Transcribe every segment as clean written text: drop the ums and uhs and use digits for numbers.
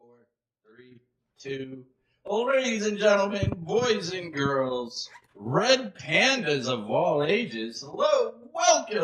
four, three, two. Well, ladies and gentlemen, boys and girls, red pandas of all ages, hello, welcome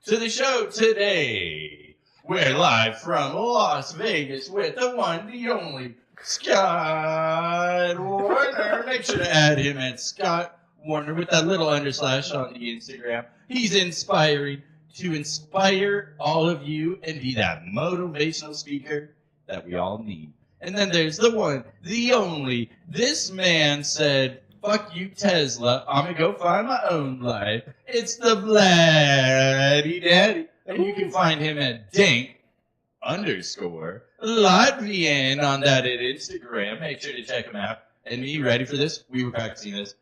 to the show today. We're live from Las Vegas with the one, the only, Scott Warner. Make sure to add him at Scott Warner with that little underslash on the Instagram. He's inspiring to inspire all of you and be that motivational speaker that we all need. And then there's the one, the only. This man said, fuck you, Tesla. I'm going to go find my own life. It's the Vladdy Daddy. And you can find him at dank_Latvian on that at Instagram. Make sure to check him out. And me, ready for this? We were practicing this.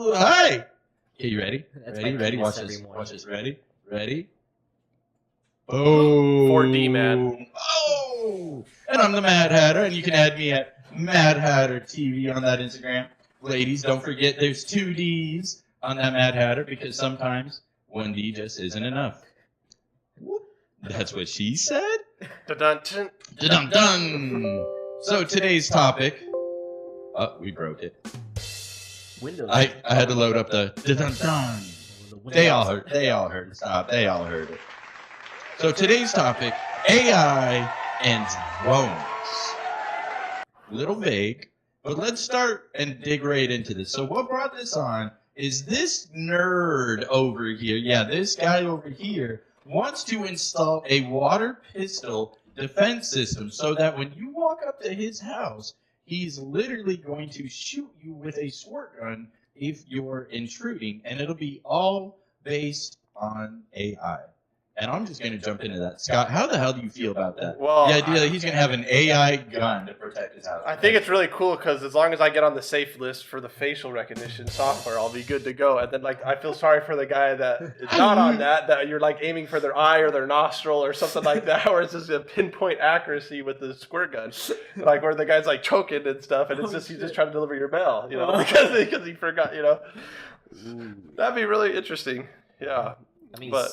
Hi. Okay, you ready? Ready? Watch this. Watch this. Ready? Oh. 4D, man. Oh. And I'm the Mad Hatter, and you can add me at Mad Hatter TV on that Instagram. Ladies, don't forget there's 2 Ds on that Mad Hatter because sometimes 1 D just isn't enough. That's what she said? Dun-dun-dun. Dun-dun-dun. So today's topic... Oh, we broke it. Windows. I had to load up the dun-dun-dun. They all heard it. Stop. They all heard it. So today's topic, AI and drones. Little vague, but let's start and dig right into this. So what brought this on is this nerd over here. Yeah, this guy over here wants to install a water pistol defense system so that when you walk up to his house, he's literally going to shoot you with a squirt gun if you're intruding, and it'll be all based on AI. And I'm just going to jump into that. Scott, how the hell do you feel about that? Well, the idea that he's going to have an AI gun to protect his house. I think it's really cool because as long as I get on the safe list for the facial recognition software, I'll be good to go. And then, like, I feel sorry for the guy that is not on that you're, like, aiming for their eye or their nostril or something like that, where it's just a pinpoint accuracy with the squirt gun. Like, where the guy's, like, choking and stuff, and it's just, he's just trying to deliver your mail, you know, because he forgot, you know. That'd be really interesting. Yeah. I mean, But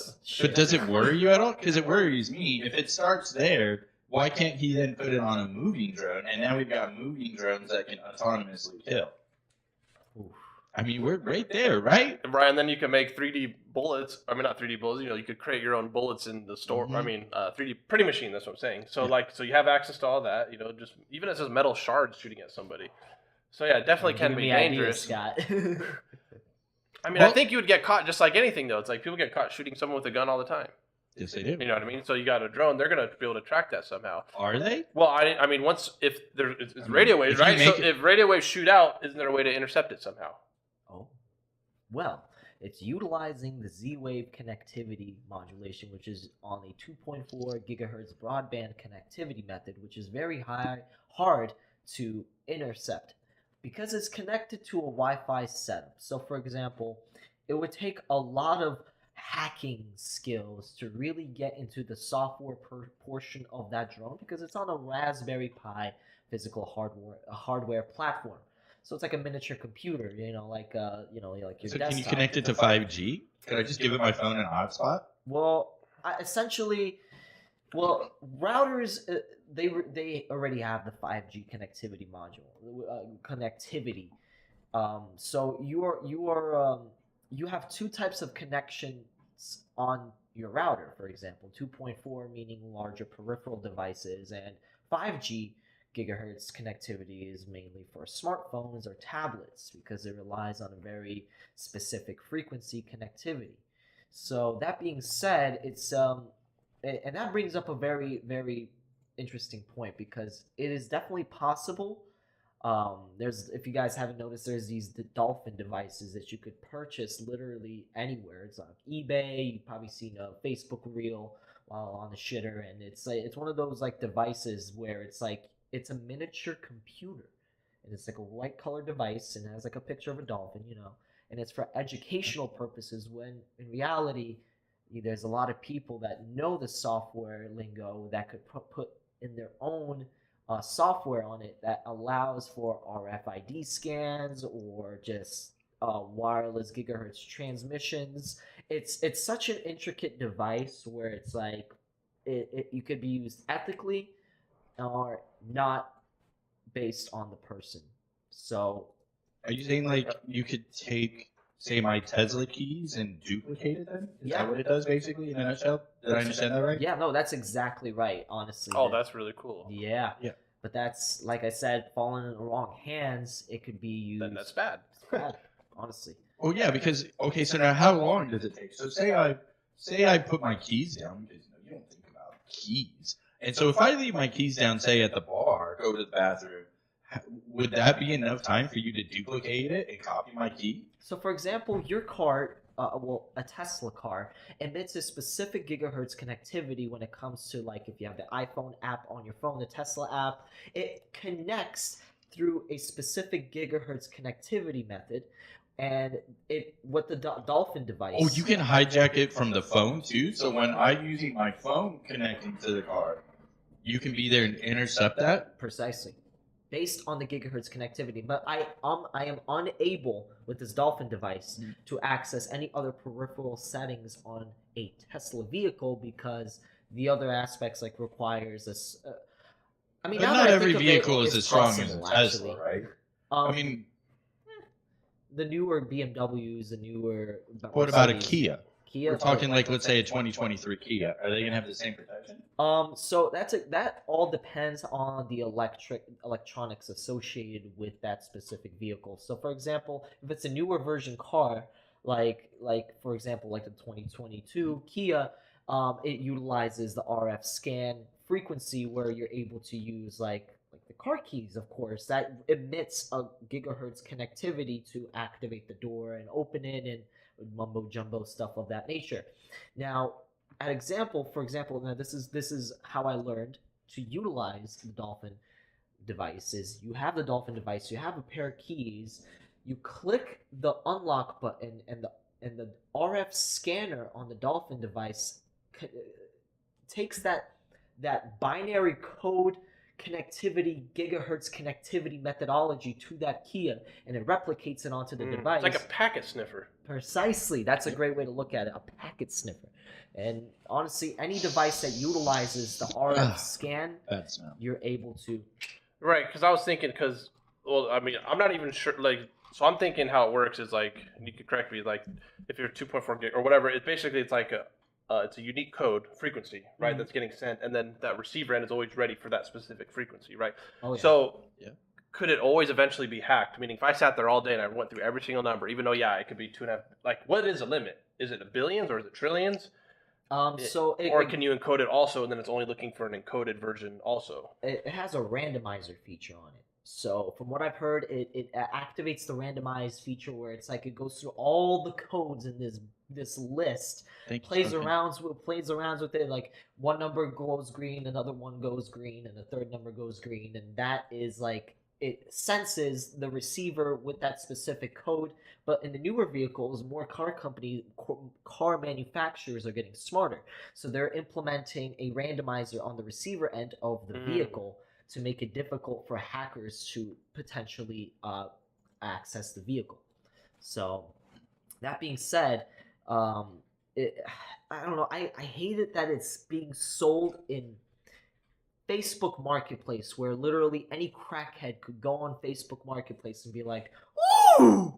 does it worry you at all? Because it worries me. If it starts there, why can't he then put it on a moving drone? And now we've got moving drones that can autonomously kill. I mean, we're right there, right? And Brian, then you can make 3D bullets. I mean, not 3D bullets. You know, you could create your own bullets in the store. Mm-hmm. I mean, 3D printing machine. That's what I'm saying. So, so you have access to all that. You know, just even as metal shards shooting at somebody. So yeah, it definitely can be dangerous. Scott. I mean, I think you would get caught just like anything, though. It's like people get caught shooting someone with a gun all the time. Yes, they do. You know what I mean? So you got a drone; they're gonna be able to track that somehow. Are they? Well, I mean, it's radio waves, right? So if radio waves shoot out, isn't there a way to intercept it somehow? Oh, well, it's utilizing the Z-Wave connectivity modulation, which is on a 2.4 gigahertz broadband connectivity method, which is very hard to intercept. Because it's connected to a Wi-Fi setup. So, for example, it would take a lot of hacking skills to really get into the software portion of that drone because it's on a Raspberry Pi physical hardware platform. So it's like a miniature computer, like your So desktop. can you connect it to 5G? Could I just give it my phone and hotspot? Well, routers they already have the 5G connectivity module connectivity. So you have 2 types of connections on your router. For example, 2.4 meaning larger peripheral devices, and 5G gigahertz connectivity is mainly for smartphones or tablets because it relies on a very specific frequency connectivity. So that being said, it's and that brings up a very, very interesting point because it is definitely possible. If you guys haven't noticed, there's these dolphin devices that you could purchase literally anywhere. It's on eBay. You've probably seen a Facebook reel while on the shitter, and it's one of those like devices where it's a miniature computer, and it's like a white color device, and it has like a picture of a dolphin, and it's for educational purposes. When in reality, there's a lot of people that know the software lingo that could put in their own software on it that allows for RFID scans or just wireless gigahertz transmissions. It's such an intricate device where it's like you could be used ethically or not based on the person. So Are you saying like you could take, say, my Tesla keys and duplicate it then? Is that what it does basically in a nutshell? Did I understand that right? yeah, no, that's exactly right. Honestly. Oh, that's really cool. Yeah. Yeah. But that's like I said, falling in the wrong hands, it could be used. Then that's bad. It's bad, honestly. Well, yeah, because okay, so now how long does it take? So say I put my keys down because you don't think about keys, and so if I leave my keys down, say at the bar, go to the bathroom, would that be enough time for you to duplicate it and copy my key? So, for example, your car, a Tesla car, emits a specific gigahertz connectivity when it comes to, like, if you have the iPhone app on your phone, the Tesla app, it connects through a specific gigahertz connectivity method, and with the Dolphin device. Oh, you can hijack it from the phone too. So when I'm using my phone connecting to the car, you can be there and intercept that. Precisely. Based on the gigahertz connectivity, but I am unable with this Dolphin device to access any other peripheral settings on a Tesla vehicle because the other aspects like requires this. I mean, But now not that I every think of vehicle it, is it's as strong as a possible, Tesla, actually. right? I I mean, the newer BMWs, the newer. what about a Mercedes- Kia? Kia. We're talking like, let's say, a 2023 Kia. Are they gonna have the same protection? So that all depends on the electronics associated with that specific vehicle. So for example, if it's a newer version car, like for example, like the 2022 Kia, it utilizes the RF scan frequency where you're able to use like the car keys, of course, that emits a gigahertz connectivity to activate the door and open it and mumbo jumbo stuff of that nature. Now, for example, now this is how I learned to utilize the Dolphin device. Is you have the Dolphin device, you have a pair of keys, you click the unlock button, and the RF scanner on the Dolphin device takes that binary code connectivity, gigahertz connectivity methodology to that Kia, and it replicates it onto the device. It's like a packet sniffer. Precisely. That's a great way to look at it, a packet sniffer. And honestly, any device that utilizes the RF scan, you're able to. Right, because I was thinking, well, I mean, I'm not even sure, like, so I'm thinking how it works is like, and you could correct me, like, if you're 2.4 gig or whatever, it's like it's a unique code frequency, right? That's getting sent, and then that receiver end is always ready for that specific frequency, right? Oh, yeah. So, could it always eventually be hacked? Meaning, if I sat there all day and I went through every single number, even though it could be 2.5, like, what is the limit? Is it billions or is it trillions? Or can you encode it also, and then it's only looking for an encoded version also? It has a randomizer feature on it. So from what I've heard, it activates the randomized feature where it's like it goes through all the codes in this list, plays around with it. Like one number goes green, another one goes green, and the third number goes green, and that is like it senses the receiver with that specific code. But in the newer vehicles, more car manufacturers are getting smarter, so they're implementing a randomizer on the receiver end of the vehicle to make it difficult for hackers to potentially access the vehicle. So, that being said, I don't know. I hate it that it's being sold in Facebook Marketplace, where literally any crackhead could go on Facebook Marketplace and be like, "Ooh,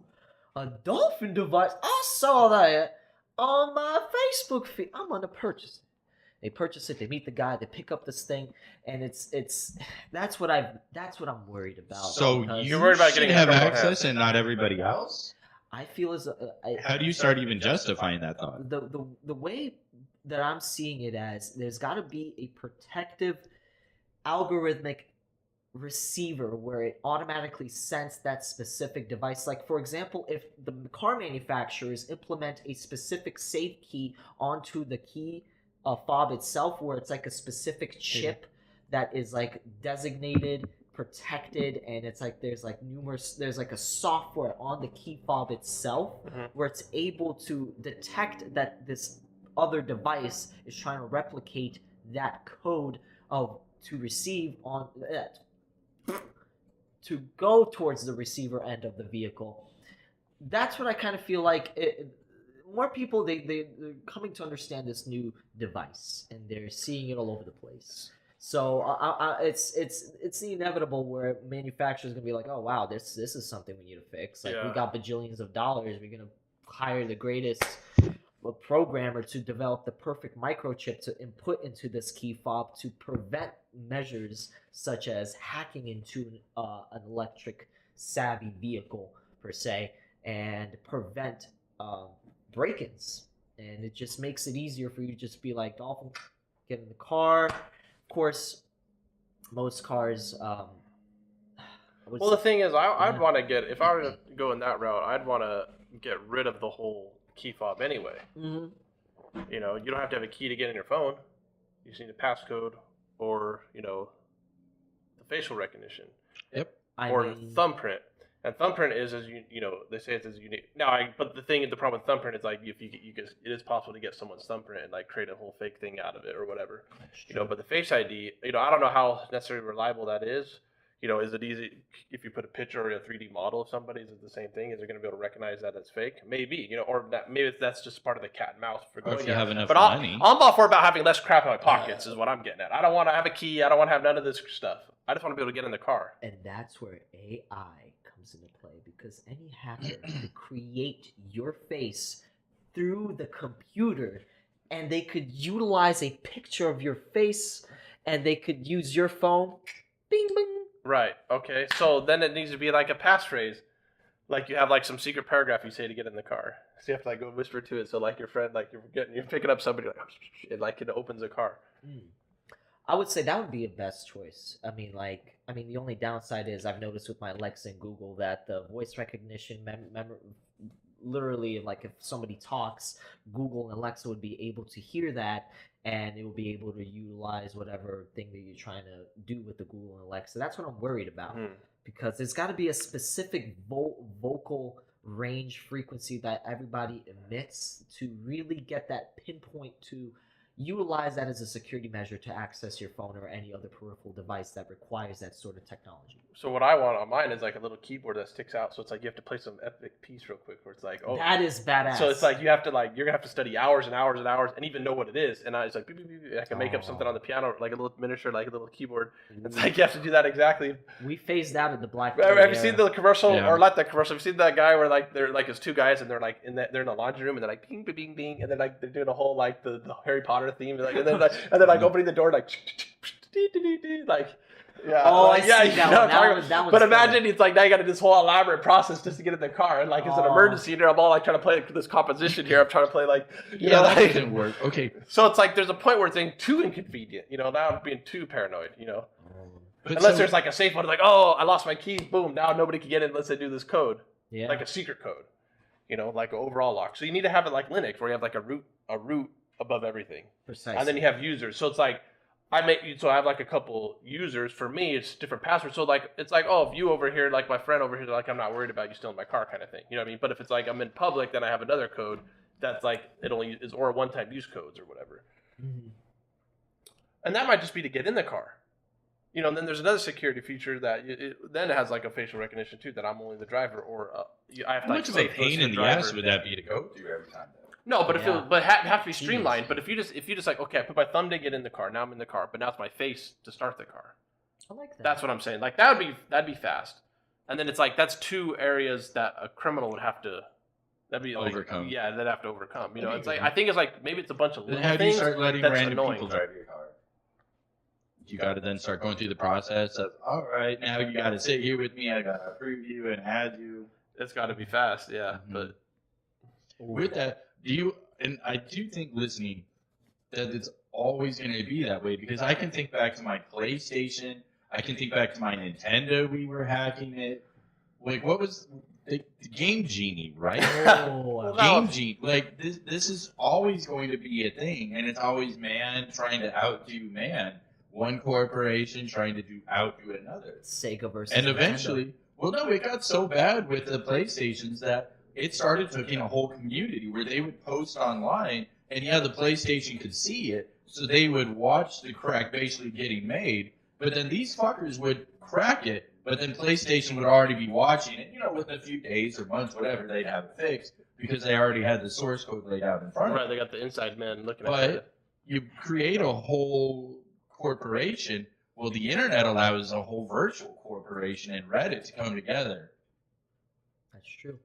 a Dolphin device! I saw that on my Facebook feed. I'm gonna purchase it." They purchase it. They meet the guy. They pick up this thing, and that's what I'm worried about. So you're worried about getting have access and not everybody else. I feel as how do you start even justifying that thought? The way that I'm seeing it as there's got to be a protective algorithmic receiver where it automatically senses that specific device. Like for example, if the car manufacturers implement a specific safe key onto the key fob itself, where it's like a specific chip that is like designated, protected, and it's like there's like a software on the key fob itself where it's able to detect that this other device is trying to replicate that code to receive on to go towards the receiver end of the vehicle. that's what I kind of feel like. More people they're coming to understand this new device, and they're seeing it all over the place. So it's the inevitable where manufacturers gonna be like, oh wow, this is something we need to fix. Like we Yeah. got bajillions of dollars, we're gonna hire the greatest programmer to develop the perfect microchip to input into this key fob to prevent measures such as hacking into an electric savvy vehicle per se, and prevent break-ins. And it just makes it easier for you to just be like, Dolphin, get in the car. Of course, most cars. Well, the thing is, I'd want to get, if I were to go in that route, I'd want to get rid of the whole key fob anyway. Mhm. You know, you don't have to have a key to get in your phone. You just need a passcode or, you know, the facial recognition. Yep. Or thumbprint. And thumbprint is, as you know, they say it's as unique. Now, but the problem with thumbprint is like if you it is possible to get someone's thumbprint and like create a whole fake thing out of it or whatever. You know, but the Face ID, you know, I don't know how necessarily reliable that is. You know, is it easy if you put a picture or a 3D model of somebody? Is it the same thing? Is it going to be able to recognize that as fake? Maybe, you know, or that, maybe that's just part of the cat and mouse for going. Or if you have enough but money. I'm all for about having less crap in my pockets. Is what I'm getting at. I don't want to have a key. I don't want to have none of this stuff. I just want to be able to get in the car. And that's where AI comes into play, because any hacker could create your face through the computer, and they could utilize a picture of your face, and they could use your phone. Bing, bing. Right. Okay. So then it needs to be like a passphrase, like you have like some secret paragraph you say to get in the car. So you have to like go whisper to it. So like your friend, like you're picking up somebody, like it opens a car. I would say that would be a best choice. I mean, the only downside is I've noticed with my Alexa and Google that the voice recognition, literally, like if somebody talks, Google and Alexa would be able to hear that, and it will be able to utilize whatever thing that you're trying to do with the Google and Alexa. That's what I'm worried about, because there's got to be a specific vocal range frequency that everybody emits to really get that pinpoint to utilize that as a security measure to access your phone or any other peripheral device that requires that sort of technology. So what I want on mine is like a little keyboard that sticks out. So it's like you have to play some epic piece real quick where it's like, oh, that is badass. So it's like you're gonna have to study hours and hours and hours and even know what it is. And I was like, beep, beep, beep, I can make up something on the piano, like a little miniature, like a little keyboard. It's like you have to do that exactly. We phased out at the Black. Have you seen the commercial or not that commercial? Have you seen that guy where like they're like it's two guys and they're like they're in the laundry room and they're like bing, bing, bing, bing, and then like they're doing a whole like the Harry Potter theme, like, and then like opening the door like yeah. Oh, like, I yeah, see that one. But imagine it's like now you got to do this whole elaborate process just to get in the car, and like it's an emergency. And I'm all like trying to play this composition here. I'm trying to play like that didn't work. Okay. So it's like there's a point where it's getting too inconvenient. You know, now I'm being too paranoid. You know, unless there's like a safe one, like I lost my keys. Boom. Now nobody can get in unless they do this code. Yeah. Like a secret code. You know, like an overall lock. So you need to have it like Linux, where you have like a root above everything. Precisely. And then you have users. So it's like I have like a couple users. For me, it's different passwords. So like it's like, oh, if you over here, like my friend over here, like I'm not worried about you stealing my car kind of thing. You know what I mean? But if it's like I'm in public, then I have another code that's like it only is or one-time use codes or whatever. And that might just be to get in the car. You know, and then there's another security feature that then it has like a facial recognition too, that I'm only the driver, or I have to like much of a pain in the ass would that be to go through every time? No, but it have to be streamlined. But if you just like, okay, I put my thumb to get in the car, now I'm in the car, but now it's my face to start the car. I like that. That's what I'm saying. Like that'd be fast. And then it's like that's two areas that a criminal would have to overcome. Yeah, they'd have to overcome. You know, it's like I think it's like maybe it's a bunch of little how do you things start letting that's random annoying. people drive your car? You got to then start going through the process of, all right, now you got to sit here with me. I got to approve you and add you. It's got to be fast, yeah. But with that, and I do think listening that it's always going to be that way, because I can think back to my PlayStation. I can think back to my Nintendo. We were hacking it. Like, what was the Game Genie, right? Game Genie. Like, this is always going to be a thing, and it's always man trying to outdo man. One corporation trying to outdo another. Sega versus and eventually, it got so bad with the PlayStations that it started taking a whole community where they would post online, and the PlayStation could see it, so they would watch the crack basically getting made, but then these fuckers would crack it, But then PlayStation would already be watching it, within a few days or months, whatever, they'd have it fixed because they already had the source code laid out in front of Right, them. they got the inside man looking at But it. you create a whole corporation. Well, the internet allows a whole virtual corporation and Reddit to come together. That's true.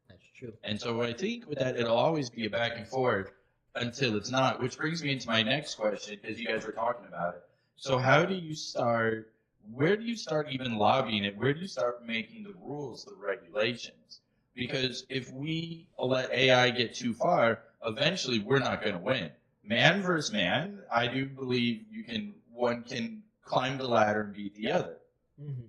That's true. And so I think with that, it'll always be a back and forth until it's not, which brings me into my next question, because you guys were talking about it. So where do you start even lobbying it? Where do you start making the rules, the regulations? Because if we let AI get too far, eventually we're not going to win. Man versus man, I do believe one can climb the ladder and beat the other. Mm-hmm.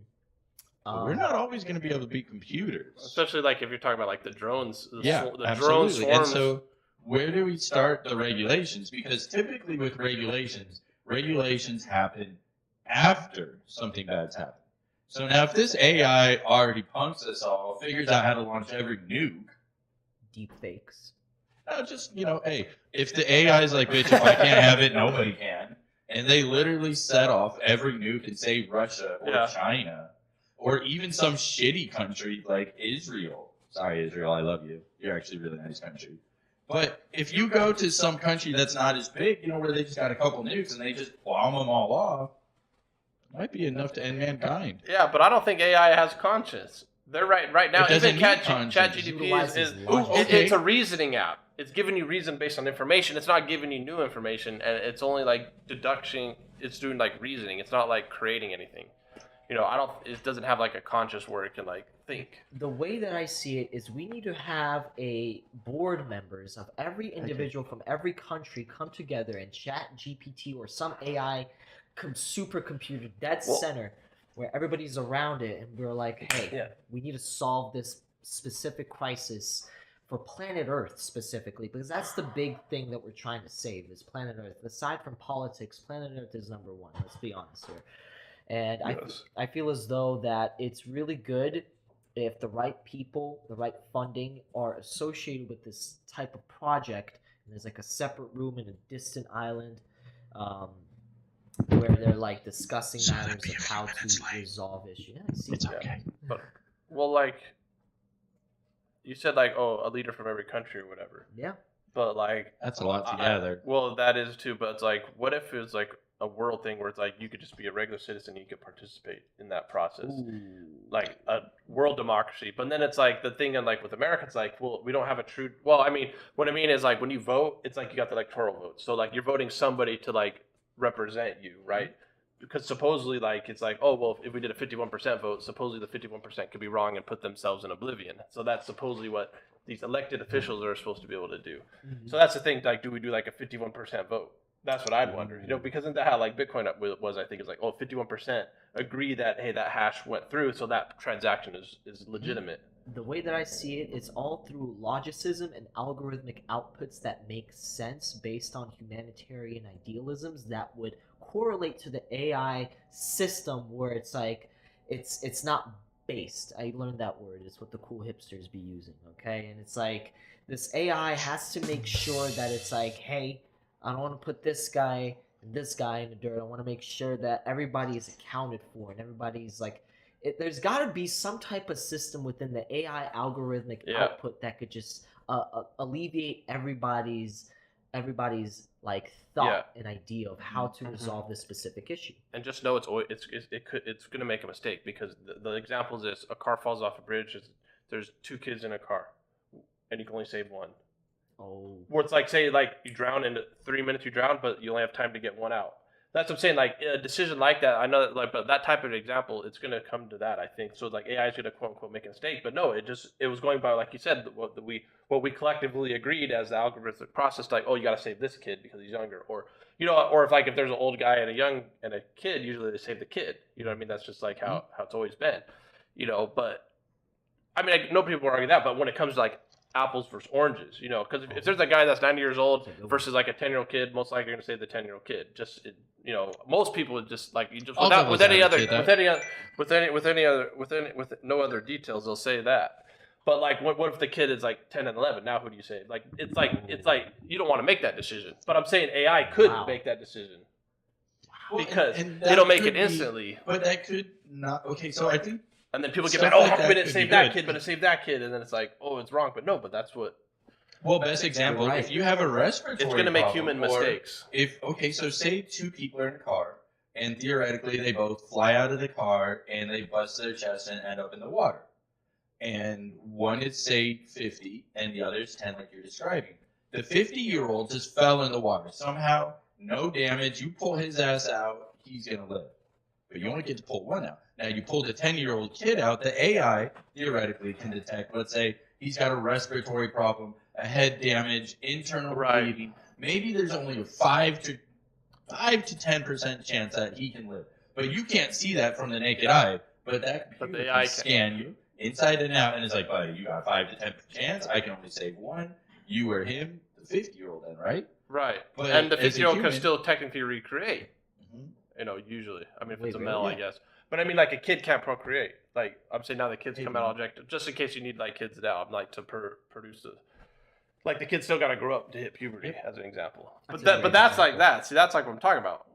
But we're not always going to be able to beat computers. Especially like if you're talking about like the drones. The Absolutely. drone swarms. And so where do we start the regulations? Because typically with regulations happen after something bad's happened. So now if this AI already punks us all, figures out how to launch every nuke. Deep fakes. No, just, hey, if the AI is like, bitch, if I can't have it, nobody can. And they literally set off every nuke and say Russia or China. Or even some shitty country like Israel. Sorry, Israel, I love you. You're actually a really nice country. But if you go to some country that's not as big, where they just got a couple nukes and they just bomb them all off, it might be enough to end mankind. Yeah, but I don't think AI has conscience. They're right now. Even ChatGPT it's a reasoning app. It's giving you reason based on information. It's not giving you new information, and it's only like deduction. It's doing like reasoning. It's not like creating anything. It doesn't have like a conscious where it can like think. The way that I see it is we need to have a board members of every individual from every country come together and ChatGPT or some AI supercomputer dead center where everybody's around it and we're like, hey, we need to solve this specific crisis for planet Earth specifically, because that's the big thing that we're trying to save is planet Earth. Aside from politics, planet Earth is number one. Let's be honest here. And I feel as though that it's really good if the right people, the right funding are associated with this type of project. And there's like a separate room in a distant island where they're like discussing matters of how to resolve issues. Yeah, it's okay. But, well, like you said, like a leader from every country or whatever. Yeah. But like that's a lot together. Well, that is too. But it's like, what if it was like a world thing where it's like you could just be a regular citizen and you could participate in that process. Like a world democracy. But then it's like the thing and like with America, it's like, well, we don't have a true what I mean is like when you vote, it's like you got the electoral vote. So like you're voting somebody to like represent you, right? Because supposedly like it's like, oh well, if we did a 51% vote, supposedly the 51% could be wrong and put themselves in oblivion. So that's supposedly what these elected officials are supposed to be able to do. So that's the thing, like do we do like a 51% vote? That's what I'd wonder, because isn't that how like Bitcoin was? I think it's like 51% agree that hey that hash went through, so that transaction is legitimate. The way that I see it, it's all through logicism and algorithmic outputs that make sense based on humanitarian idealisms that would correlate to the AI system where it's like it's not based. I learned that word. It's what the cool hipsters be using, okay? And it's like this AI has to make sure that it's like, hey, I don't want to put this guy and this guy in the dirt. I want to make sure that everybody is accounted for and everybody's like, there's got to be some type of system within the AI algorithmic output that could just alleviate everybody's like thought and idea of how to resolve this specific issue. And just know it's going to make a mistake because the example is this: a car falls off a bridge. There's two kids in a car, and you can only save one. Oh. Where it's like, say, like you drown in 3 minutes, you drown, but you only have time to get one out. That's what I'm saying. Like a decision like that, I know that, like, but that type of example, it's going to come to that, I think. So like AI is going to quote unquote make a mistake, but no, it was going by, like you said, what we collectively agreed as the algorithmic process, like, oh, you got to save this kid because he's younger, or or if there's an old guy and a kid, usually they save the kid. You know what I mean? That's just like how it's always been. But I mean, I know people argue that, but when it comes to like apples versus oranges, because if there's a guy that's 90 years old versus like a 10-year-old kid, most likely you're gonna say the 10-year-old kid. Just most people would just like with no other details, they'll say that. But like, what if the kid is like 10 and 11? Now who do you say? Like it's like you don't want to make that decision. But I'm saying AI could make that decision. Because and they that don't make could it be- instantly. But that could not. Okay, so I think And then people get stuff mad, oh, like how come that it didn't could save be that good. kid, but it saved that kid? And then it's like, oh, it's wrong. But no, but that's what... well, best example, Right. if you have a respiratory It's going to make problem, human or mistakes. If okay, so say two people are in a car, and theoretically they both fly out of the car and they bust their chest and end up in the water, and one is say 50 and the other is 10, like you're describing. The 50-year-old just fell in the water somehow, no damage. You pull his ass out, he's gonna live, but you only get to pull one out. Now you pull the 10-year-old kid out. The AI theoretically can detect. Let's say he's got a respiratory problem, a head damage, internal bleeding. Maybe there's only a 5 to 10% chance that he can live, but you can't see that from the naked eye. But that But computer the can AI scan you inside and out, and it's like, buddy, you got a 5 to 10% chance. I can only save one. You or him, the 50-year-old, then, right? Right. But And the as a 50-year-old can human- still technically recreate. Mhm. You know, usually. I mean, if Wait, it's a really? male, I Yeah. guess. But I mean, like, a kid can't procreate. Like, I'm saying now the kids come Maybe. out objective. Just in case you need, like, kids now, I'm like, to produce the... Like, the kid's still got to grow up to hit puberty, as an example. That's But a great but that's like example. that. See, that's like what I'm talking about.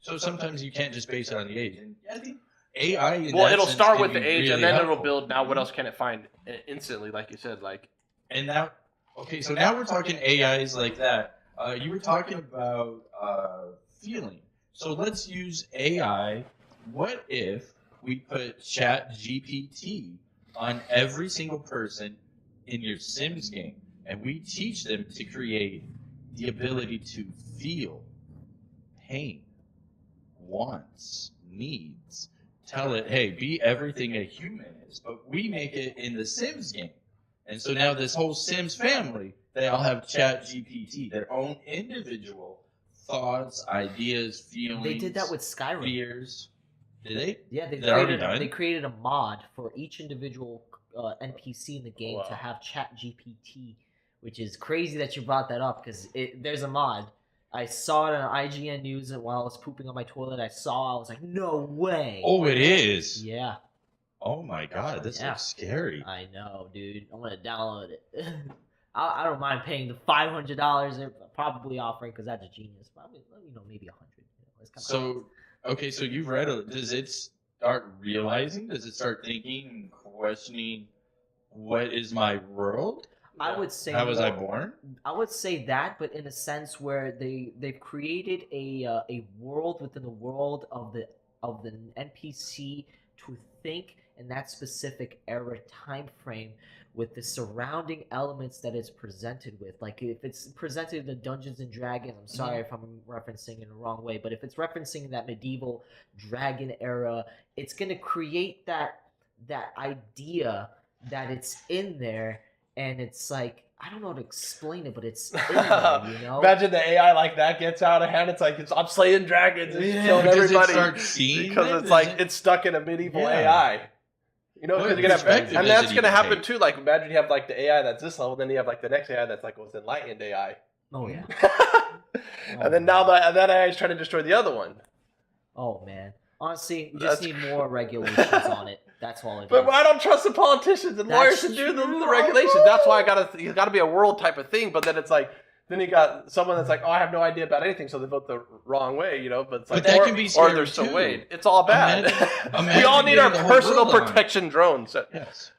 So sometimes you can't just base it on the age. And I think AI. In Well, that it'll sense start can with be the age, really and then it'll helpful. build. Now, what else can it find instantly? Like you said, like And now, okay, so now we're talking AIs like that. You were talking about feeling. So let's use AI. What if we put Chat GPT on every single person in your Sims game, and we teach them to create the ability to feel pain, wants, needs. Tell it, hey, be everything a human is. But we make it in the Sims game. And so now this whole Sims family, they all have Chat GPT, their own individual thoughts, ideas, feelings. They did that with Skyrim. fears. Did they? Yeah, They're already done? they created a mod for each individual NPC in the game to Wow. have Chat GPT, which is crazy that you brought that up because there's a mod. I saw it on IGN News and while I was pooping on my toilet. I was like, no way. Oh, it is. Yeah, Oh my God, this Yeah. looks scary. I know, dude. I'm gonna download it. I don't mind paying the $500 they're probably offering because that's a genius. Probably, maybe 100. It's kinda So, okay, so you've read it. Does it start realizing? Does it start thinking and questioning what is my world? I would say How was I more- born? I would say that, but in a sense where they've created a world within the world of the NPC to think in that specific era time frame with the surrounding elements that it's presented with. Like if it's presented in the Dungeons and Dragons, I'm sorry if I'm referencing in the wrong way, but if it's referencing that medieval dragon era, it's gonna create that idea that it's in there. And it's like, I don't know how to explain it, but it's in there, you know? imagine the AI like that gets out of hand. It's like I'm slaying dragons and Yeah. killing Does everybody it start seeing because it? it's like Does it- it's stuck in a medieval Yeah. AI. You know, What because you're gonna have, perspective and does that's it gonna even happen take? too. Like imagine you have like the AI that's this level, then you have like the next AI that's like what's enlightened AI. Oh, yeah. And then now that AI is trying to destroy the other one. Oh, man. Honestly, we just That's need more regulations on it. That's all it But is. I don't trust the politicians and lawyers That's to do the true. regulations. That's why it's gotta be a world type of thing. But then it's like, then you got someone that's like, oh, I have no idea about anything, so they vote the wrong way, you know. But it's like, But that or, can be or scary, they're so too. weighed. It's all bad. Imagine we all need our getting the whole personal world on it. protection drones, Yes.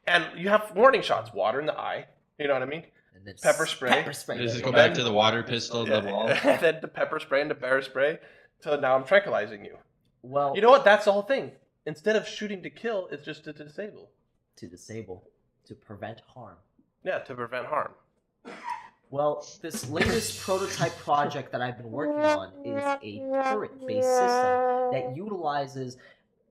and you have warning shots: water in the eye. You know what I mean? And then pepper spray. Pepper spray. Does this there go you back to the water pistol, the wall? and then the pepper spray and the bear spray. So now I'm tranquilizing you. Well, You know what? That's the whole thing. Instead of shooting to kill, it's just to disable. to disable, to prevent harm. Yeah, to prevent harm. Well, this latest prototype project that I've been working on is a turret-based system that utilizes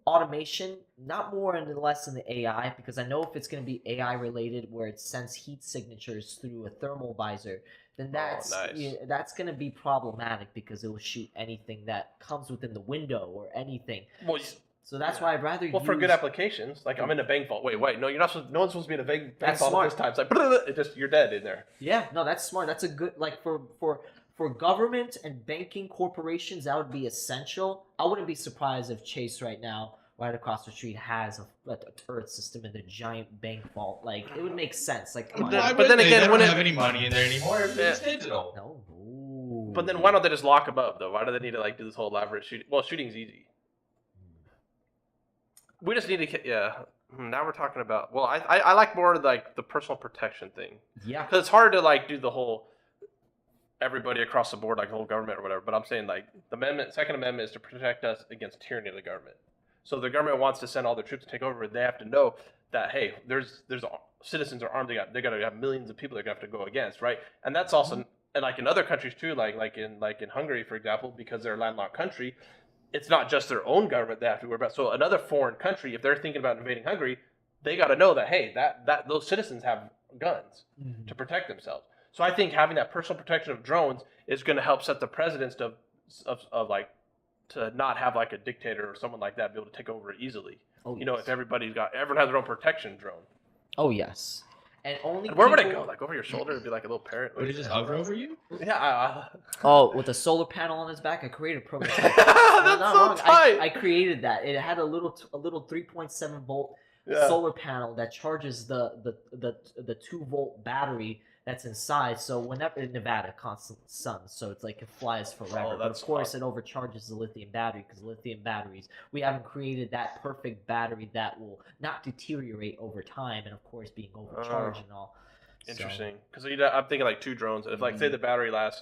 automation, not more and less than the AI, because I know if it's going to be AI related, where it sends heat signatures through a thermal visor, then that's nice. that's going to be problematic because it will shoot anything that comes within the window or anything. Well, So that's why I'd rather well, for good use- applications, like I'm in a bank vault. Wait, no, you're not supposed. No one's supposed to be in a bank That's vault smart. at this time. It's like it just you're dead in there. Yeah, no, that's smart. That's a good like for government and banking corporations, that would be essential. I wouldn't be surprised if Chase right now, right across the street, has a turret system in the giant bank vault. Like it would make sense. Like, come on. But Why then wouldn't again, they when don't it- have any money in there anymore. Everything's digital. No. Ooh. But then why don't they just lock them up though? Why do they need to like do this whole elaborate shooting? Well, shooting's easy. We just need to, yeah. Now we're talking about. Well, I like more like the personal protection thing. Yeah. Because it's hard to like do the whole everybody across the board, like the whole government or whatever. But I'm saying like the Second Amendment is to protect us against tyranny of the government. So if the government wants to send all their troops to take over, they have to know that hey, there's citizens are armed. They got to have millions of people they're gonna have to go against, right? And that's also and like in other countries too, like in Hungary, for example, because they're a landlocked country. It's not just their own government they have to worry about. So another foreign country, if they're thinking about invading Hungary, they got to know that hey, that those citizens have guns to protect themselves. So I think having that personal protection of drones is going to help set the precedence of like to not have like a dictator or someone like that be able to take over easily. Oh, you know, yes. if everyone has their own protection drone. Oh yes. And only. And where would it go? Like over your shoulder? It'd be like a little parrot. Would it just hover over you? Yeah. Oh, with a solar panel on his back, I created a prototype. That's so tight. I created that. It had a little 3.7 volt solar panel that charges the 2-volt battery that's inside. So whenever in Nevada, constant sun, so it's like it flies forever. But of course, it overcharges the lithium battery because lithium batteries. We haven't created that perfect battery that will not deteriorate over time, and of course, being overcharged and all. Interesting, because I'm thinking like 2 drones. If like say the battery lasts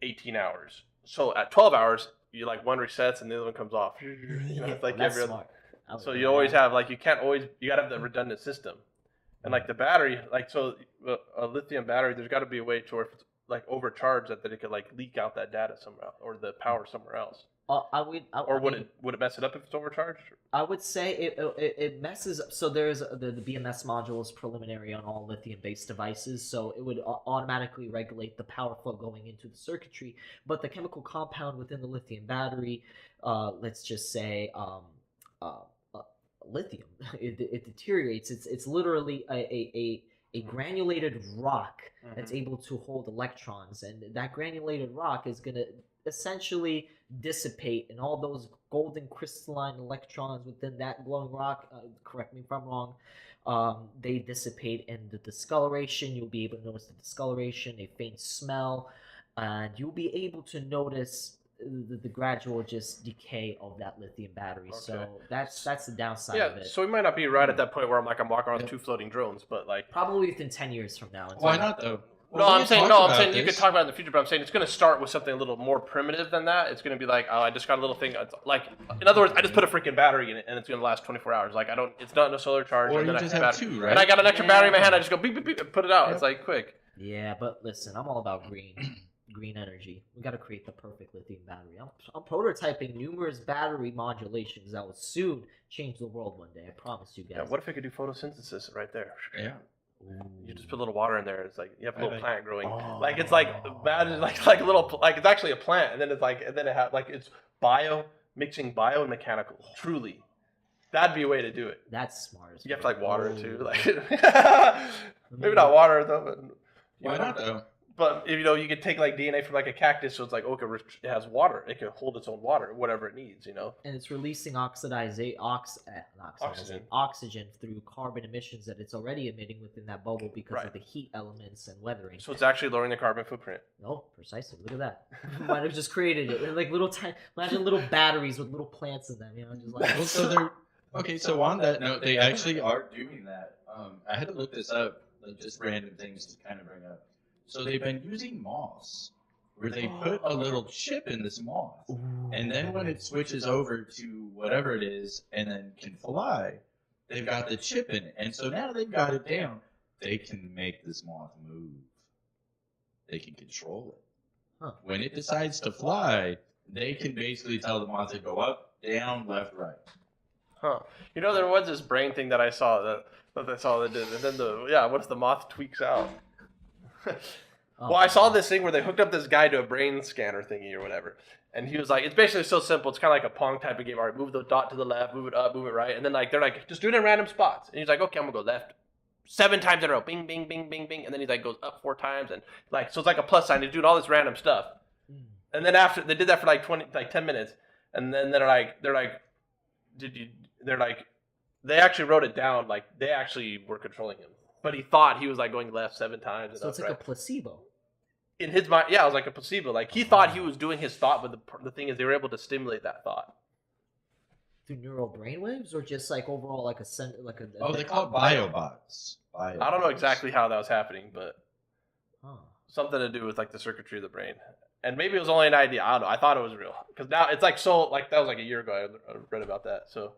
18 hours, so at 12 hours, you like one resets and the other one comes off. You know, it's like that's smart. So you always have like you gotta have the redundant system. And like the battery, like so a lithium battery, there's got to be a way to where if it's like overcharged that it could like leak out that data somewhere else, or the power somewhere else. Would it mess it up if it's overcharged? I would say it messes up. So there's the BMS module is preliminary on all lithium-based devices, so it would automatically regulate the power flow going into the circuitry. But the chemical compound within the lithium battery, let's just say lithium, it deteriorates. It's literally a granulated rock that's able to hold electrons, and that granulated rock is going to essentially dissipate, and all those golden crystalline electrons within that glowing rock, correct me if I'm wrong, they dissipate in the discoloration. You'll be able to notice the discoloration, a faint smell, and you'll be able to notice the gradual just decay of that lithium battery. Okay. So that's the downside of it. So we might not be right at that point where I'm walking around with 2 floating drones, but like probably within 10 years from now. Why not though? Well, I'm saying you could talk about it in the future, but I'm saying it's going to start with something a little more primitive than that. It's going to be like, oh, I just got a little thing. It's like, in other words, I just put a freaking battery in it, and it's going to last 24 hours. Like, it's not a solar charge. Or and you then just I have 2, right? And I got an extra battery in my hand. I just go beep, beep, beep, and put it out. It's like quick. Yeah, but listen, I'm all about green energy. We got to create the perfect lithium battery. I'm prototyping numerous battery modulations that will soon change the world one day. I promise you guys. Yeah, what if it could do photosynthesis right there? Yeah. You just put a little water in there. It's like you have a little plant growing. Oh. Like it's like imagine like a little like it's actually a plant, and then it's like it has like it's mixing bio and mechanical. Truly, that'd be a way to do it. That's smart. You have to like water it too. Like maybe not water it though, but why not though? But if you could take like DNA from like a cactus, so it's like it has water. It can hold its own water, whatever it needs, And it's releasing oxygen through carbon emissions that it's already emitting within that bubble because of the heat elements and weathering. So it's actually lowering the carbon footprint. No, precisely. Look at that. Might have just created it. Like imagine little batteries with little plants in them. Just like. Well, so they're okay. So on that note, they actually are doing that. I had to look this up, like just random things to kind of bring up. So they've been using moths, where they put a little chip in this moth, and then when it switches over to whatever it is, and then can fly, they've got the chip in it, and so now they've got it down. They can make this moth move. They can control it. When it decides to fly, they can basically tell the moth to go up, down, left, right. There was this brain thing that I saw that did, and then once the moth tweaks out. Well, I saw this thing where they hooked up this guy to a brain scanner thingy or whatever, and he was like, it's basically so simple. It's kind of like a Pong type of game. All right, move the dot to the left, move it up, move it right, and then like they're like, just do it in random spots. And he's like, okay, I'm gonna go left 7 times in a row, bing, bing, bing, bing, bing, and then he like goes up 4 times, and like so it's like a plus sign. He's doing all this random stuff, and then after they did that for like 10 minutes, and then they're like, they actually wrote it down, like they actually were controlling him. But he thought he was like going left 7 times. So it's like a placebo. in his mind, yeah, it was like a placebo. Like he thought he was doing his thought, but the thing is, they were able to stimulate that thought through neural brainwaves, or just like overall like a Oh, they call it biobots. I don't know exactly how that was happening, but Huh. something to do with like the circuitry of the brain. And maybe it was only an idea. I don't know. I thought it was real because now it's like so like that was like a year ago. I read about that. So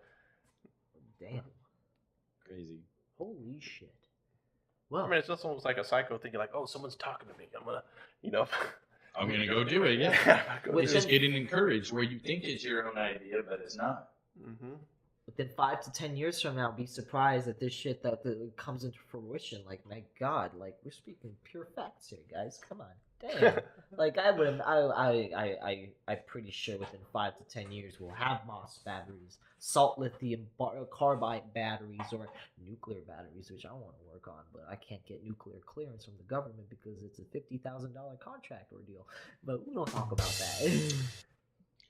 Damn. Crazy. Holy shit. Well, I mean, it's just almost like a psycho thinking like, oh, someone's talking to me. I'm gonna, you know. I'm gonna go do it. Yeah. Within- It's just getting encouraged where you think it's your own idea, but it's not. Mm-hmm. within 5 to 10 years from now, be surprised at this shit that comes into fruition. Like, my God, like we're speaking pure facts here, guys. Come on, damn. Like I'm pretty sure within 5 to 10 years we'll have MOS batteries, salt lithium carbide batteries, or nuclear batteries, which I want to work on, but I can't get nuclear clearance from the government because it's a $50,000 contract ordeal. But we don't talk about that.